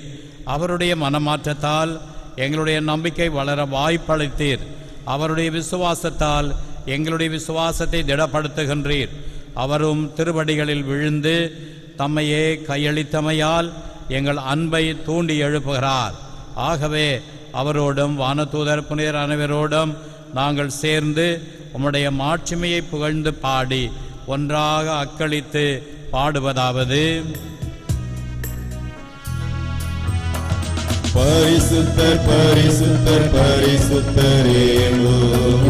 அவருடைய மனமாற்றத்தால் எங்களுடைய நம்பிக்கை வளர வாய்ப்பளித்தீர். அவருடைய விசுவாசத்தால் எங்களுடைய விசுவாசத்தை திடப்படுத்துகின்றீர். அவரும் திருவடிகளில் விழுந்து தம்மையே கையளித்தமையால் எங்கள் அன்பை தூண்டி எழுப்புகிறார். ஆகவே அவரோடும் வானதூதர் புனிதர் அனைவரோடும் நாங்கள் சேர்ந்து உம்முடைய மாட்சிமையை புகழ்ந்து பாடி ஒன்றாக அக்களித்து பாடுவதாவது: பரிசுத்தர் பரிசுத்தர் பரிசுத்தரே,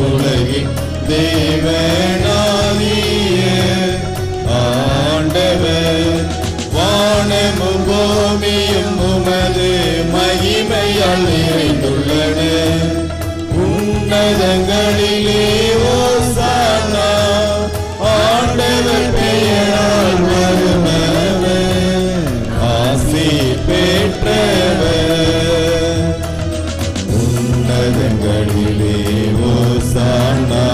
உலகின் தேவனாகிய ஆண்டவர், வானமும் பூமியும் உமது மகிமையால் நிறைந்துள்ளன. உன்னதங்களிலே ஓசானா, ஆண்டவர் பெயரால் வருபவர் ஆசி பெற்றவர். உன்னதங்களிலே ஓசானா,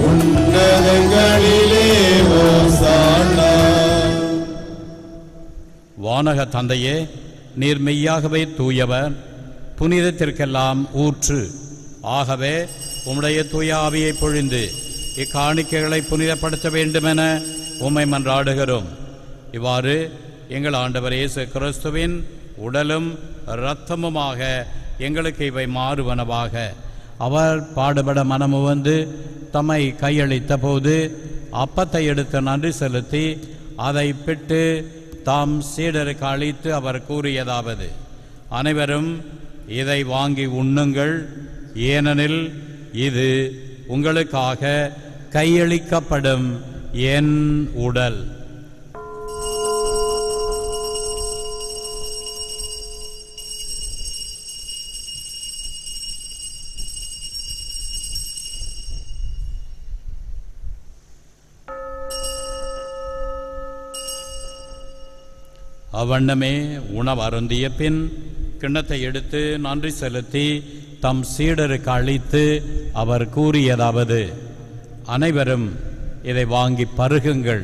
உன்னதங்களிலே ஓசானா. வானக தந்தையே, நீர் மெய்யாகவே தூயவர், புனிதத்திற்கெல்லாம் ஊற்று. ஆகவே உம்முடைய தூய ஆவியை பொழிந்து இக்காணிக்கைகளை புனிதப்படுத்த வேண்டுமென உம்மை மன்றாடுகிறோம். இவ்வாறு எங்கள் ஆண்டவர் இயேசு கிறிஸ்துவின் உடலும் இரத்தமுமாக எங்களுக்கு இவை மாறுவனவாக. அவர் பாடுபட மனமு வந்து தம்மை கையளித்த போது அப்பத்தை எடுத்து நன்றி செலுத்தி அதை பிட்டு தாம் சீடருக்கு அளித்து அவர் கூறியதாவது: அனைவரும் இதை வாங்கி உண்ணுங்கள், ஏனெனில் இது உங்களுக்காக கையளிக்கப்படும் என் உடல். அவ்வண்ணமே உணவு அருந்திய பின் கிண்ணத்தை எடுத்து நன்றி செலுத்தி தம் சீடருக்கு அளித்து அவர் கூறியதாவது: அனைவரும் இதை வாங்கி பருகுங்கள்,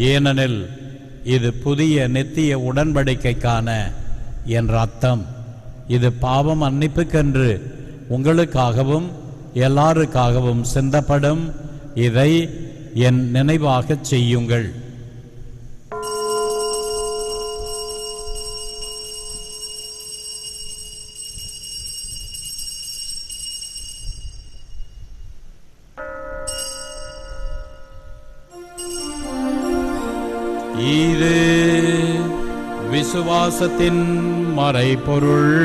ஏனெனில் இது புதிய நித்திய உடன்படிக்கைக்கான என் இரத்தம். இது பாவம் மன்னிப்புக்கென்று உங்களுக்காகவும் எல்லாருக்காகவும் சிந்தப்படும். இதை என் நினைவாகச் செய்யுங்கள். இது விசுவாசத்தின் மறைபொருள்.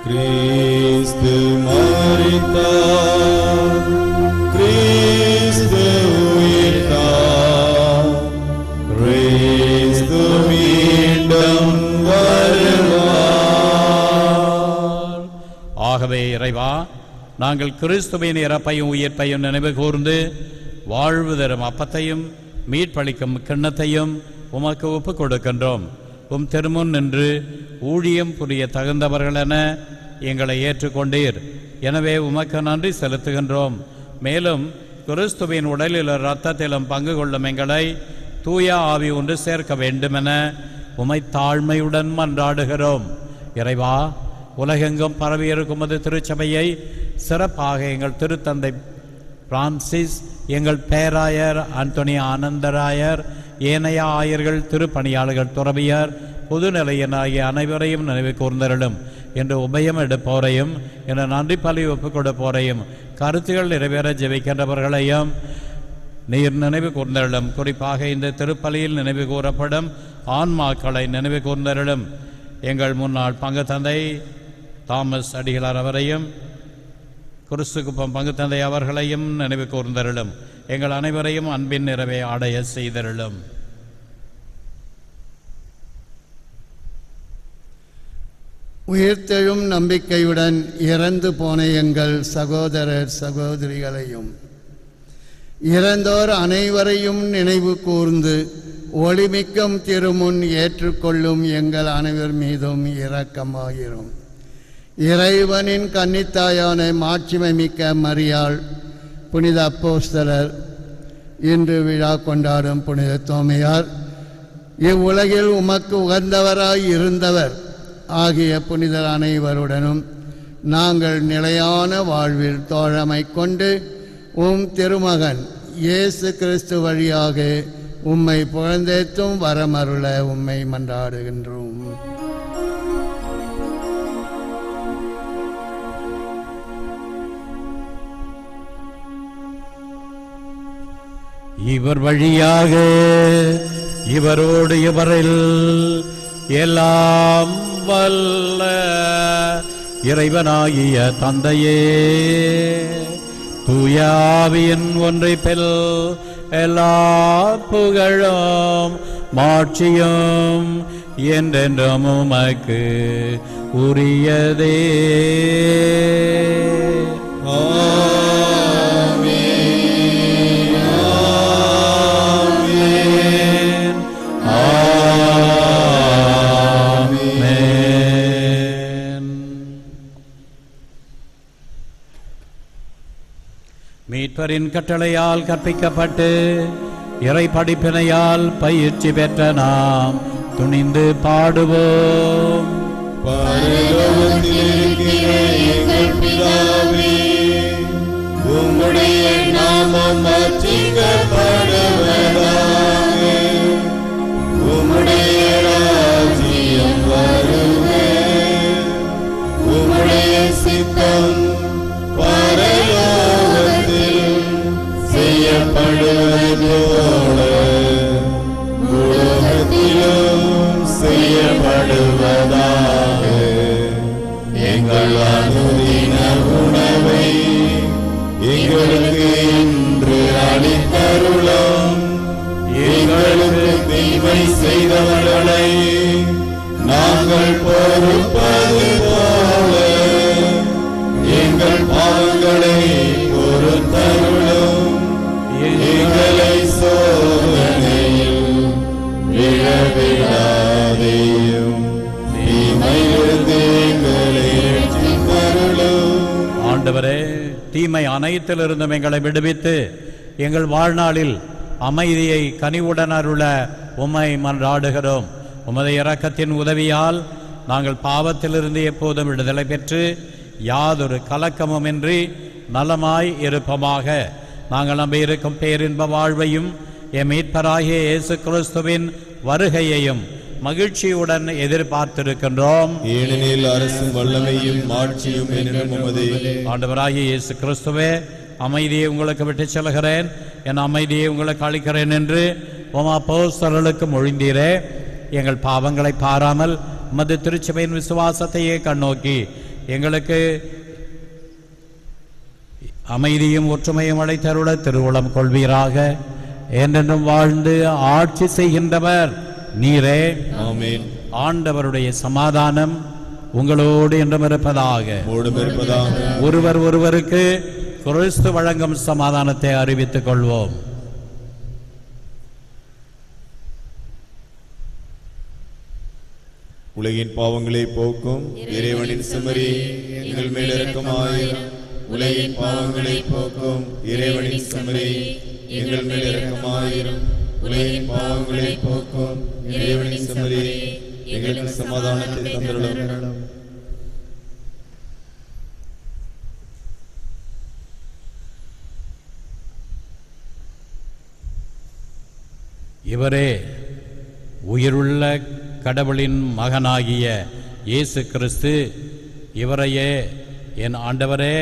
கிறிஸ்து மரித்தார், கிறிஸ்து உயிர்த்தார், கிறிஸ்து மீண்டும் வருவார். ஆகவே இறைவா, நாங்கள் கிறிஸ்துவின் இறப்பையும் உயிர்ப்பையும் நினைவு கூர்ந்து வாழ்வு தரும் அப்பத்தையும் மீட்பளிக்கும் கிண்ணத்தையும் உமக்கு ஒப்புக் கொடுக்கின்றோம். உம் திருமுன் நின்று ஊழியம் புரிய தகுந்தவர்களென எங்களை ஏற்றுக்கொண்டீர். எனவே உமக்கு நன்றி செலுத்துகின்றோம். மேலும் கிறிஸ்துவின் உடலில் இரத்தத்திலும் பங்கு கொள்ளும் எங்களை தூய ஆவி ஒன்று சேர்க்க வேண்டுமென உமை தாழ்மையுடன் மன்றாடுகிறோம். இறைவா, உலகெங்கும் பரவியிருக்கும் அது திருச்சபையை சிறப்பாக எங்கள் திருத்தந்தை பிரான்சிஸ், எங்கள் பேராயர் அந்தோனி ஆனந்தராயர், ஏனைய ஆயர்கள், திருப்பணியாளர்கள், துறவியர், பொதுநிலையன் ஆகிய அனைவரையும் நினைவு கூர்ந்தருளும். என்று உபயம் எடுப்போரையும் என நன்றி பலி ஒப்புக் கொடுப்போரையும் கருத்துகள் நிறைவேற ஜெபிக்கின்றவர்களையும் நீர் நினைவு கூர்ந்தருளும். குறிப்பாக இந்த திருப்பலியில் நினைவு கூறப்படும் ஆன்மாக்களை நினைவு கூர்ந்தருளும். எங்கள் முன்னாள் பங்கு தந்தை தாமஸ் அடிகளார் அவரையும், குருசுகுப்பம் பங்கு தந்தை அவர்களையும் நினைவு கூர்ந்தருளும். எங்கள் அனைவரையும் அன்பின் நிறைவை அடைய செய்தருளும். உயிர்த்தெழும் நம்பிக்கையுடன் இறந்து போன எங்கள் சகோதரர் சகோதரிகளையும் இறந்தோர் அனைவரையும் நினைவு கூர்ந்து ஒளிமிக்கும் திருமுன் ஏற்றுக்கொள்ளும் எங்கள் அனைவர் மீதும் இரக்கமாயிரும். இறைவனின் கன்னித்தாயான மாட்சிமை மிக்க மரியாள், புனித அப்போஸ்தலர், இன்று விழா கொண்டாடும் புனித தோமையார், இவ்வுலகில் உமக்கு உகந்தவராய் இருந்தவர் ஆகிய புனிதர் அனைவருடனும் நாங்கள் நிலையான வாழ்வில் தோழமை கொண்டு உம் திருமகன் இயேசு கிறிஸ்து வழியாக உம்மை புகழ்ந்தேத்தும் வரமருள உம்மை மன்றாடுகின்றோம். இவர் வழியாக இவரோடு இவரில் எல்லாம் வல்ல இறைவனாகிய தந்தையே, தூய ஆவியின் ஒன்றிப்பில் எல்லா புகழும் மாட்சியும் என்றென்றும் உமக்கு உரியதே. மீட்பரின் கட்டளையால் கற்பிக்கப்பட்டு இறை படிப்பினையால் பயிற்சி பெற்ற நாம் துணிந்து பாடுவோம். பரலோகத்தில் இருக்கிற எங்கள் பிதாவே, உம்முடைய நாமம் அர்ச்சிக்கப்படுவதாக. உம்முடைய ராஜ்யம் வருக. உம்முடைய சித்தம் பரலோகத்தில் செய்யப்படுவது போல உலகத்திலும் செய்யப்படுவதாக. எங்கள் அனுதின உணவை எங்களுக்கு இன்று அளித்தருளும். எங்களுக்கு தீமை செய்தவர்களை நாங்கள் பொறுப்பது போல எங்கள் பாவங்களை பொறுத்தருளும். எங்களை சோதனையில் விழவிடாதேயும், தீமையிலிருந்து எங்களை ரட்சித்தருளும். ஆண்டவரே, தீமை அனைத்திலிருந்தும் எங்களை விடுவித்து எங்கள் வாழ்நாளில் அமைதியை கனிவுடன் அருள உம்மை மன்றாடுகிறோம். உமது இரக்கத்தின் உதவியால் நாங்கள் பாவத்திலிருந்து எப்போதும் விடுதலை பெற்று யாதொரு கலக்கமுமின்றி நலமாய் இருப்போமாக. நாங்கள் நம்பியிருக்கும் பேரின்ப வாழ்வையும் எம் மீட்பராகிய இயேசு கிறிஸ்துவின் வருகையையும் மகிழ்ச்சியுடன் எதிர்பார்த்திருக்கின்றோம். ஏனெனில் அரசும் வல்லமையும் ஆட்சியும் என்றும் உமதே. ஆண்டவராகிய இயேசு கிறிஸ்துவே, அமைதியை உங்களுக்கு விட்டு செல்கிறேன், என் அமைதியை உங்களுக்கு அளிக்கிறேன் என்று உம் அப்போஸ்தலர்களுக்கு மொழிந்தீரே. எங்கள் பாவங்களை பாராமல் உமது திருச்சபையின் விசுவாசத்தையே கண்ணோக்கி எங்களுக்கு அமைதியும் ஒற்றுமையும் அளித்தருள திருவுளம் கொள்வீராக. என்றென்றும் வாழ்ந்து ஆட்சி செய்கின்றவர் நீரே. ஆமென். ஆண்டவருடைய சமாதானம் உங்களோடு என்றும் இருப்பதாக. ஒருவர் ஒருவருக்கு கிறிஸ்து வழங்கும் சமாதானத்தை அறிவித்துக் கொள்வோம். உலகின் பாவங்களை போக்கும் இறைவனின் செம்மறி, எங்கள் மேல் இரக்கமாயிரும். உலகின் பாவங்களை போக்கும் இறைவனின் செம்மறி, எங்கள் மேல் இரக்கமாயிரும். உலகின் பாவங்களை போக்கும் இறைவனின் செம்மறி, எங்களுக்கு சமாதானத்தை தந்தருளும். இவரே உயிருள்ள கடவுளின் மகனாகிய இயேசு கிறிஸ்து. இவரையே என் ஆண்டவரே,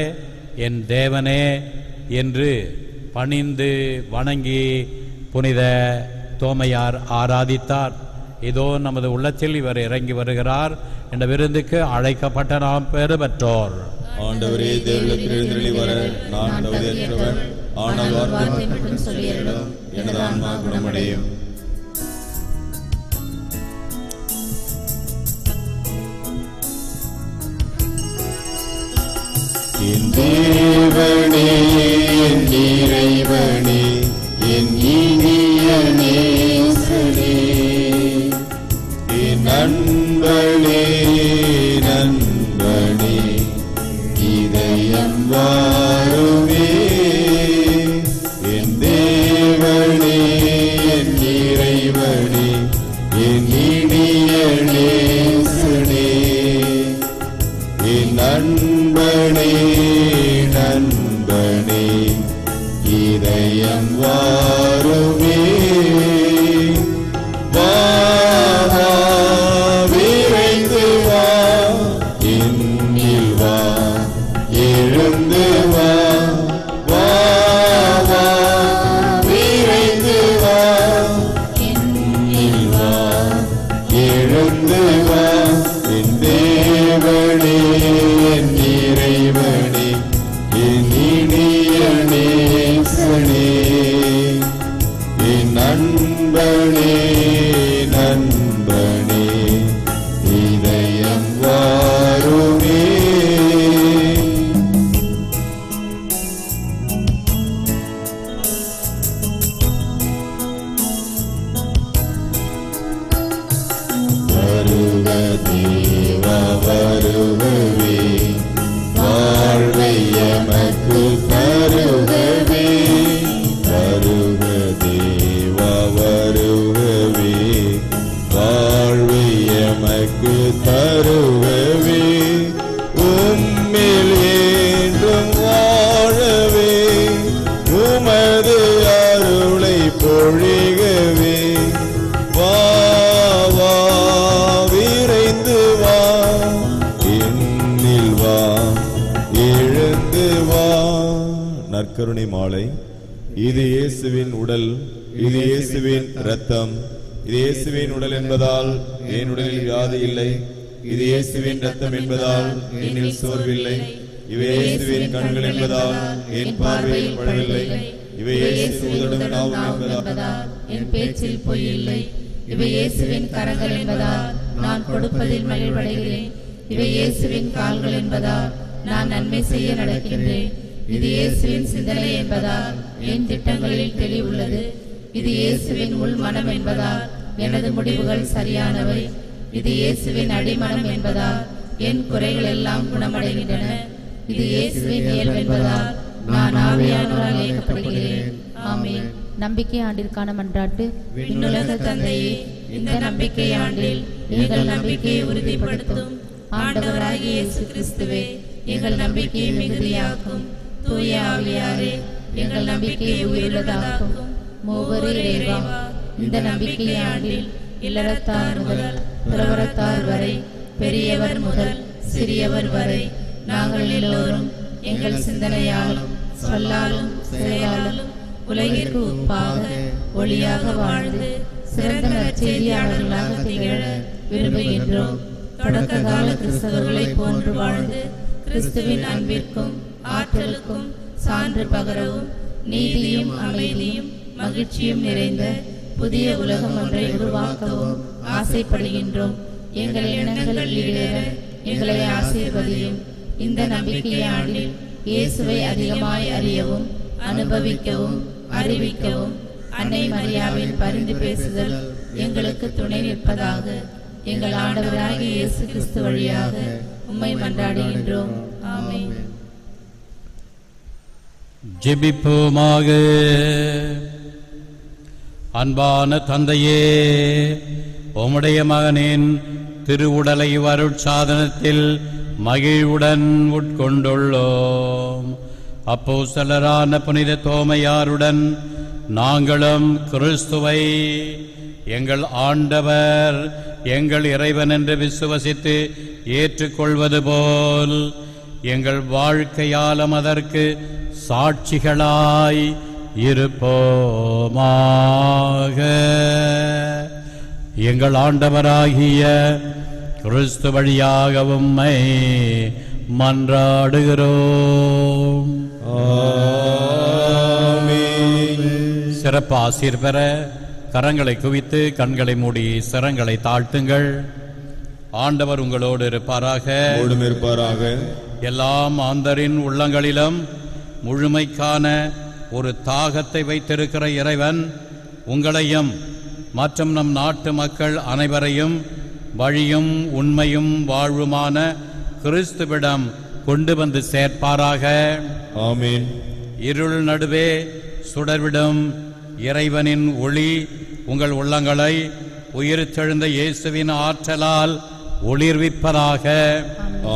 என் தேவனே என்று பணிந்து வணங்கி புனித தோமையார் ஆராதித்தார். இதோ நமது உள்ளத்தில் இவர் இறங்கி வருகிறார் என்ற விருந்துக்கு அழைக்கப்பட்ட நாம் பெறு பெற்றோர். ஆண்டவரே, தேவனிடத்தில் எழுந்தருளி வர நான் தகுதியற்றவன். ஆனால் வார்த்தை மட்டும் சொல்லியருளும், எனது ஆன்மா குணமடையும். என் தேவனே, என் இறைவனே, என் இனிய நேசனே, என் நண்பனே, நண்பனே, இதயம் வாருமே. என் தேவனே, என் இறைவனே, என் இனிய நேசனே, என் நண்பனே, நண்பனே, இதயம் வாருமே. வா வா, விரைந்து வா, என்னில் வா, எழுந்து வா. வா வா, விரைந்து வா, என்னில் வா, எழுந்து வா. என் தேவனே, என் இறைவனே, என் இனிய நேசனே, என் நண்பனே, நண்பனே, இதயம் வாருமே. வருக தேவா, வருகவே, வாழ்வை எமக்கு தருகவே. வருக தேவா, வருகவே, வாழ்வை உமக்கு தருகவே உம்மில் என்றும் வாழவே உமது அருளை பொழிகவே வா வா விரைந்து வா என்னில் வா எழுந்து வா. நற்கருணை மாலை. இது இயேசுவின் உடல், இது இயேசுவின் இரத்தம். இது இயேசுவின் உடல் என்பதால் என் உடலில் வியாதி இல்லை. இது இயேசுவின் இரத்தம் என்பதால் என்னில் சோர்வில்லை. இவை இயேசுவின் கண்கள் என்பதால் என் பார்வையில் படவில்லை. இவை இயேசு உதடும் நாவும் என்பதால் என் பேச்சில் பொய் இல்லை. இவை இயேசுவின் கரங்கள் என்பதால் நான் கொடுப்பதில் மகிழ்வடைகிறேன். இவை இயேசுவின் கால்கள் என்பதால் நான் நன்மை செய்ய நடக்கின்றேன். இது இயேசுவின் சிந்தனை என்பதால் என் திட்டங்களில் தெளிவுள்ளது. இது இயேசுவின் உள் மனம் என்பதால் எனது முடிவுகள் சரியானவை. இது இயேசுவின் அடிமனம் என்பதால் என் குறைகள் எல்லாம் குணமடைகின்றன. இது இயேசுவின் இயல்பு என்பதால் நான் ஆவியானவரால் இயக்கப்படுகிறேன். ஆமென். நம்பிக்கை ஆண்டிற்கான மன்றாட்டு. விண்ணுலக தந்தையே, இந்த நம்பிக்கை ஆண்டில் எங்கள் நம்பிக்கையை உறுதிப்படுத்தும் ஆண்டவராகிய இயேசு கிறிஸ்துவே, எங்கள் நம்பிக்கையை மிகுதியாக்கும். தூய ஆவியாரே, எங்கள் நம்பிக்கையை உயிருள்ளதாக்கும். மூவரே இறைவா, இந்த நம்பிக்கை ஆண்டில் இல்லறத்தார் முதல் துறவரத்தார் வரை, பெரியவர் முதல் சிறியவர் வரை, நாங்கள் எல்லோரும் எங்கள் சிந்தனையாலும் சொல்லாலும் செயலாலும் உலகிற்கு உப்பாக ஒளியாக வாழ்ந்து சிறந்த நற்செய்தியாளர்களாக திகழ விரும்புகின்றோம். தொடக்க கால கிறிஸ்தவர்களை போன்று வாழ்ந்து கிறிஸ்துவின் அன்பிற்கும் ஆற்றலுக்கும் சான்று பகரவும், நீதியும் அமைதியும் மகிழ்ச்சியும் நிறைந்த புதிய உலகம் ஒன்றை உருவாக்கவும் ஆசைப்படுகின்றோம். எங்கள் எண்ணங்கள் ஈடேற எங்களை ஆசீர்வதியும். இந்த நம்பிக்கையாண்டில் இயேசுவை அதிகமாய் அறியவும் அனுபவிக்கவும் அறிவிக்கவும் அன்னை மரியாவின் பரிந்து பேசுதல் எங்களுக்கு துணை நிற்பதாக. எங்கள் ஆண்டவராகிய இயேசு கிறிஸ்து வழியாக உம்மை மன்றாடுகின்றோம். ஆமென். ஜெபிப்போமாக. அன்பான தந்தையே, உம்முடைய மகனின் திருவுடலை அருட்சாதனத்தில் மகிழ்வுடன் உட்கொண்டுள்ளோம். அப்போஸ்தலரான புனித தோமையாருடன் நாங்களும் கிறிஸ்துவை எங்கள் ஆண்டவர் எங்கள் இறைவன் என்று விசுவசித்து ஏற்றுக்கொள்வது போல் எங்கள் வாழ்க்கையாலும் அதற்கு சாட்சிகளாய் இருப்போமாக. எங்கள் ஆண்டவராகிய கிறிஸ்து வழியாக உம்மை மன்றாடுகிறோம். சிறப்பு ஆசீர் பெற கரங்களை குவித்து கண்களை மூடி சிரங்களை தாழ்த்துங்கள். ஆண்டவர் உங்களோடு இருப்பாராக. எல்லாம் ஆந்தரின் உள்ளங்களிலும் முழுமைக்கான ஒரு தாகத்தை வைத்திருக்கிற இறைவன் உங்களையும் மற்றும் நம் நாட்டு மக்கள் அனைவரையும் வழியும் உண்மையும் வாழ்வுமான கிறிஸ்துவிடம் கொண்டு வந்து சேர்ப்பாராக. ஆமென். இருள் நடுவே சுடர்விடும் இறைவனின் ஒளி உங்கள் உள்ளங்களை உயிர்த்தெழுந்த இயேசுவின் ஆற்றலால் ஒளிர்விப்பதாக.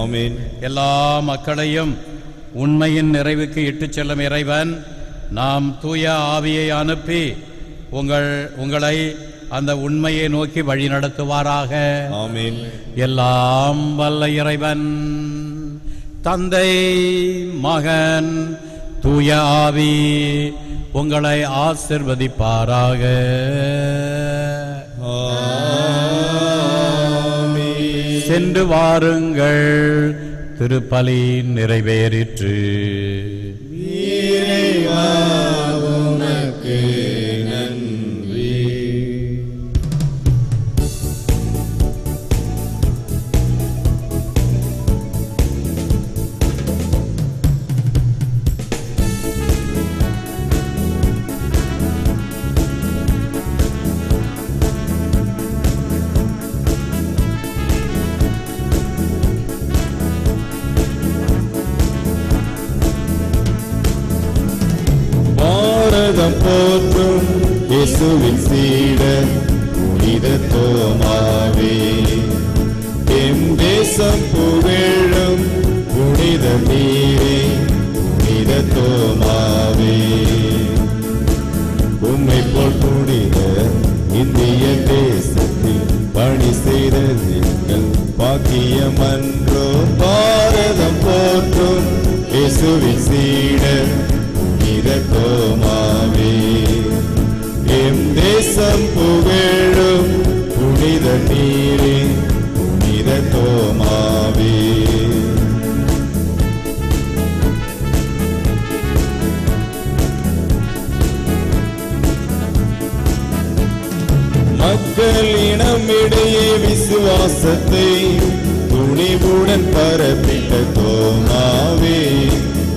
ஆமென். எல்லா மக்களையும் உண்மையின் நிறைவுக்கு இட்டுச் செல்லும் இறைவன் நாம் தூய ஆவியை அனுப்பி உங்களை அந்த உண்மையை நோக்கி வழி நடத்துவாராக. ஆமென். எல்லாம் வல்ல இறைவன் தந்தை மகன் தூய ஆவி உங்களை ஆசிர்வதிப்பாராக. சென்று வாருங்கள், திருப்பலி நிறைவேறிற்று. போற்றும் இயேசுவின் சீடர் புனித தோமாவே, தேசம் புகழும் புனித நீரே புனித தோமாவே. உம்மை போல் புனித இந்திய தேசத்தில் பணி செய்தது எங்கள் பாக்கியமன்றோ. பாரதம் போற்றும் இயேசுவின் சீடர் புனித தோமாவே. எம் தேசம் புகழும் புனித நீரே புனித தோமாவே. மக்கள் இனமிடையே விசுவாசத்தை துணிவுடன் பரப்பிட்ட தோமாவே.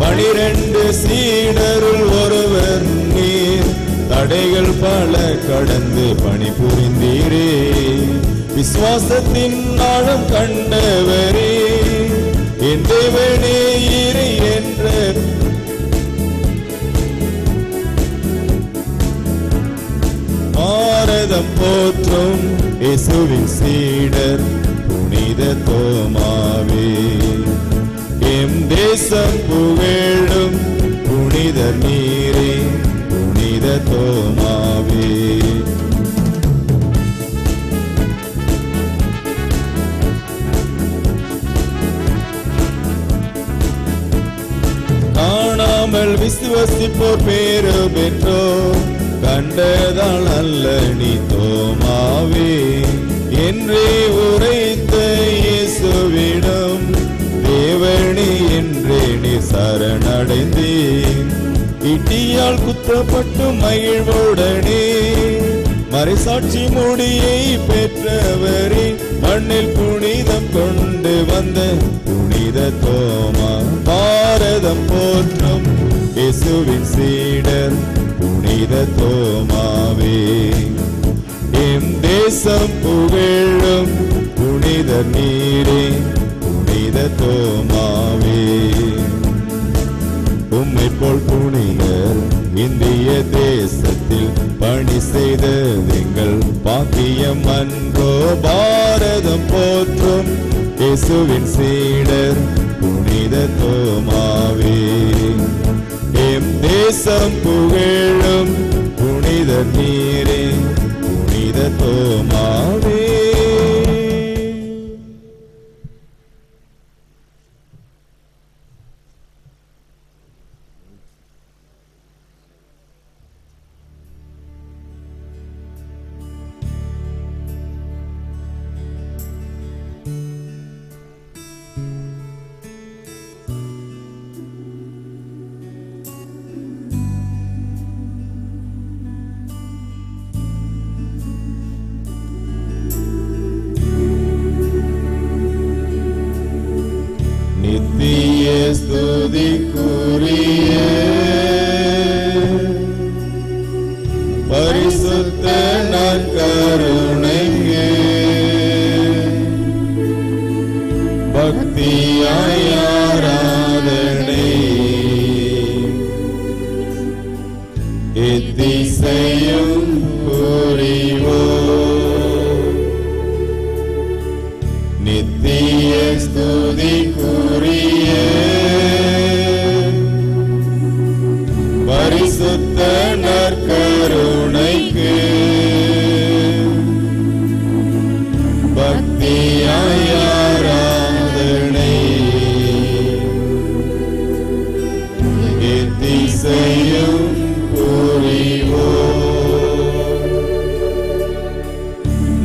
12 சீடருள் ஒருவர் நீர், தடைகள் பல கடந்து பணிபுரிந்தீரே. விசுவாசத்தின் ஆழம் கண்டவரே, என் தேவனே இறை என்ற பாரதம் போற்றும் இயேசுவின் சீடர் புனித தோமாவே. எம் தேசம் புகழும் புனித நீரே புனித தோமாவே. காணாமல் விசுவசிப்போர் பேரு பெற்றோர், கண்டதால் அல்ல நீ தோமாவே. என்றே உரைத்த இயேசுவிடம் தேவனே என்றே நீ சரணடைந்தேன். இட்டியால் குத்தப்பட்டு மகிழ்வுடனே மறைசாட்சி முடியை பெற்றவரே. மண்ணில் புனிதம் கொண்டு வந்த புனித தோமா. பாரதம் போற்றும் இயேசுவின் சீடர் புனித தோமாவே. எம் தேசம் புகழும் புனித நீரே புனித தோமாவே. உம்மை போல் புனிதர் இந்திய தேசத்தில் பணி செய்த எங்கள் பாக்கியம் அன்றோ. பாரதம் போற்றும் இயேசுவின் சீடர் புனித தோமாவே. எம் தேசம் புகழும் புனித நீரே புனித தோமாவே. நித்திய ஸ்துதிக்குரிய பரிசுத்த நற்கருணைக்கு பக்தியாய் ஆராதனை எத்திசையும் புரிவோம். நித்திய ஸ்துதிக்குரிய பரிசுத்த நற்கருணைக்கு பக்தியாய் ஆராதனை எத்திசையும் புரிவோம்.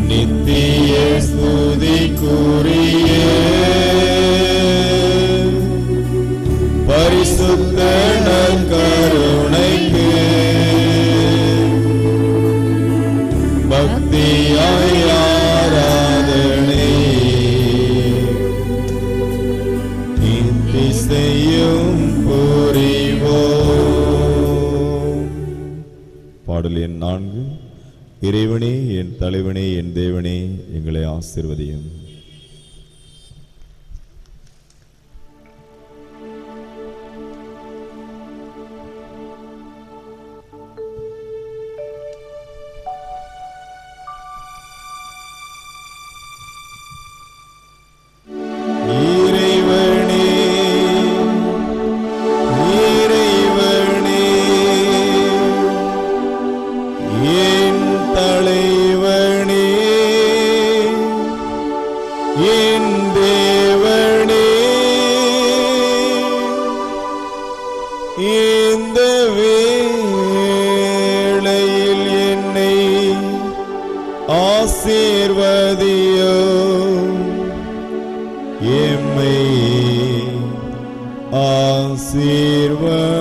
நித்திய ஸ்துதிக்குரிய பரிசுத்த நற்கருணைக்கு பக்தியாய் ஆராதனை எத்திசையும் புரிவோம். பாடல் எண் 4. இறைவனே என் தலைவனே என் தேவனே எங்களை ஆசீர்வதியும். ஆசீர்வதியும் எம்மை ஆசீர்வதியும்.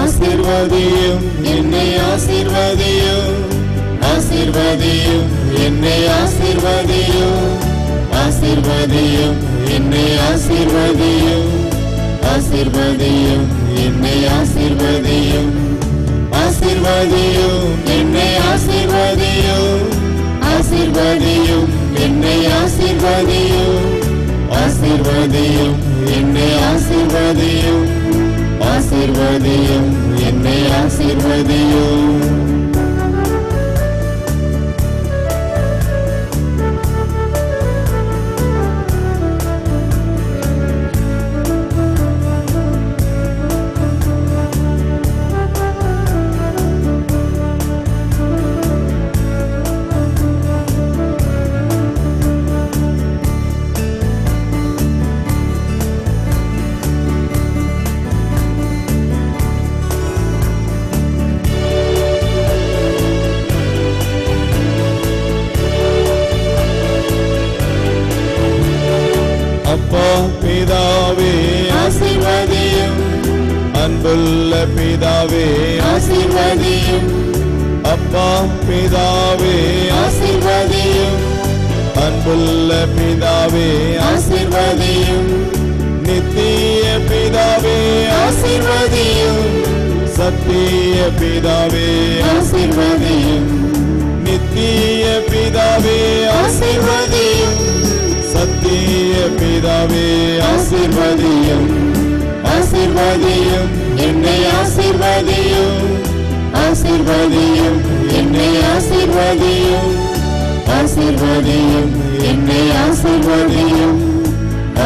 ஆசீர்வதியும் என்னை ஆசீர்வதியும், ஆசீர்வதியும் என்னை ஆசீர்வதியும், ஆசீர்வதியும் என்னை ஆசீர்வதியும், ஆசீர்வதியும் என்னை ஆசீர்வதியும், ஆசீர்வதியும் என்னை ஆசீர்வதியும், ஆசீர்வதியும் என்னை ஆசீர்வதியும், ஆசீர்வதியும் என்னை ஆசீர்வதியும், ஆசீர்வதியும் என்னை ஆசீர்வதியும். அப்பா பிதாவே ஆசீர்வதியும், அன்புள்ள பிதாவே ஆசீர்வதியும், அப்பா பிதாவே ஆசீர்வதியும், அன்புள்ள பிதாவே ஆசீர்வதியும், நித்திய பிதாவே ஆசீர்வதியும், சத்திய பிதாவே ஆசீர்வதியும், நித்திய பிதாவே ஆசீர்வதியும், சத்திய பிதாவே ஆசீர்வதியும், ஆசீர்வதியும் என்னை ஆசீர்வதியும், ஆசீர்வதியும் என்னை ஆசீர்வதியும், ஆசீர்வதியும் என்னை ஆசீர்வதியும்,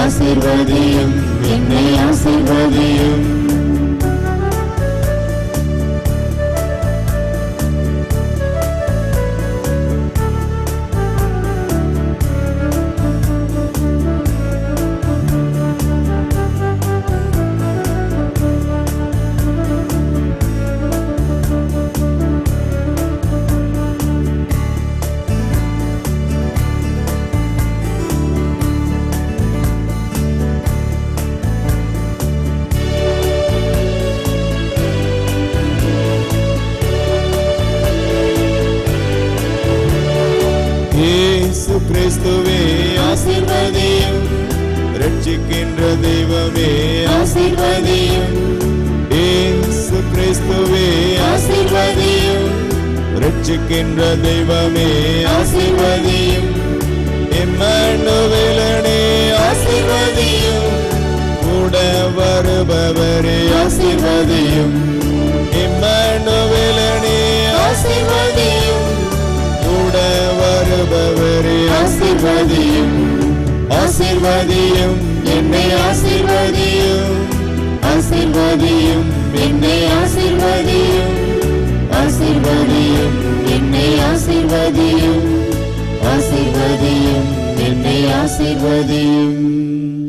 ஆசீர்வதியும் என்னை ஆசீர்வதியும். இயேசு கிறிஸ்துவே ஆசீர்வதியும், ரட்சிக்கின்ற தெய்வமே ஆசீர்வதியும், இயேசு கிறிஸ்துவே ஆசீர்வதியும், ரட்சிக்கின்ற தெய்வமே ஆசீர்வதியும், இம்மானுவேலனே ஆசீர்வதியும், கூட வருபவரே ஆசீர்வதியும், இம்மானுவேலனே ஆசீர்வதியும், கூட வருபவரே ஆசீர்வதியும், ஆசீர்வதியும் என்னை ஆசீர்வதியும், ஆசீர்வதியும் என்னை ஆசீர்வதியும், ஆசீர்வதியும் என்னை ஆசீர்வதியும், ஆசீர்வதியும் என்னை ஆசீர்வதியும்.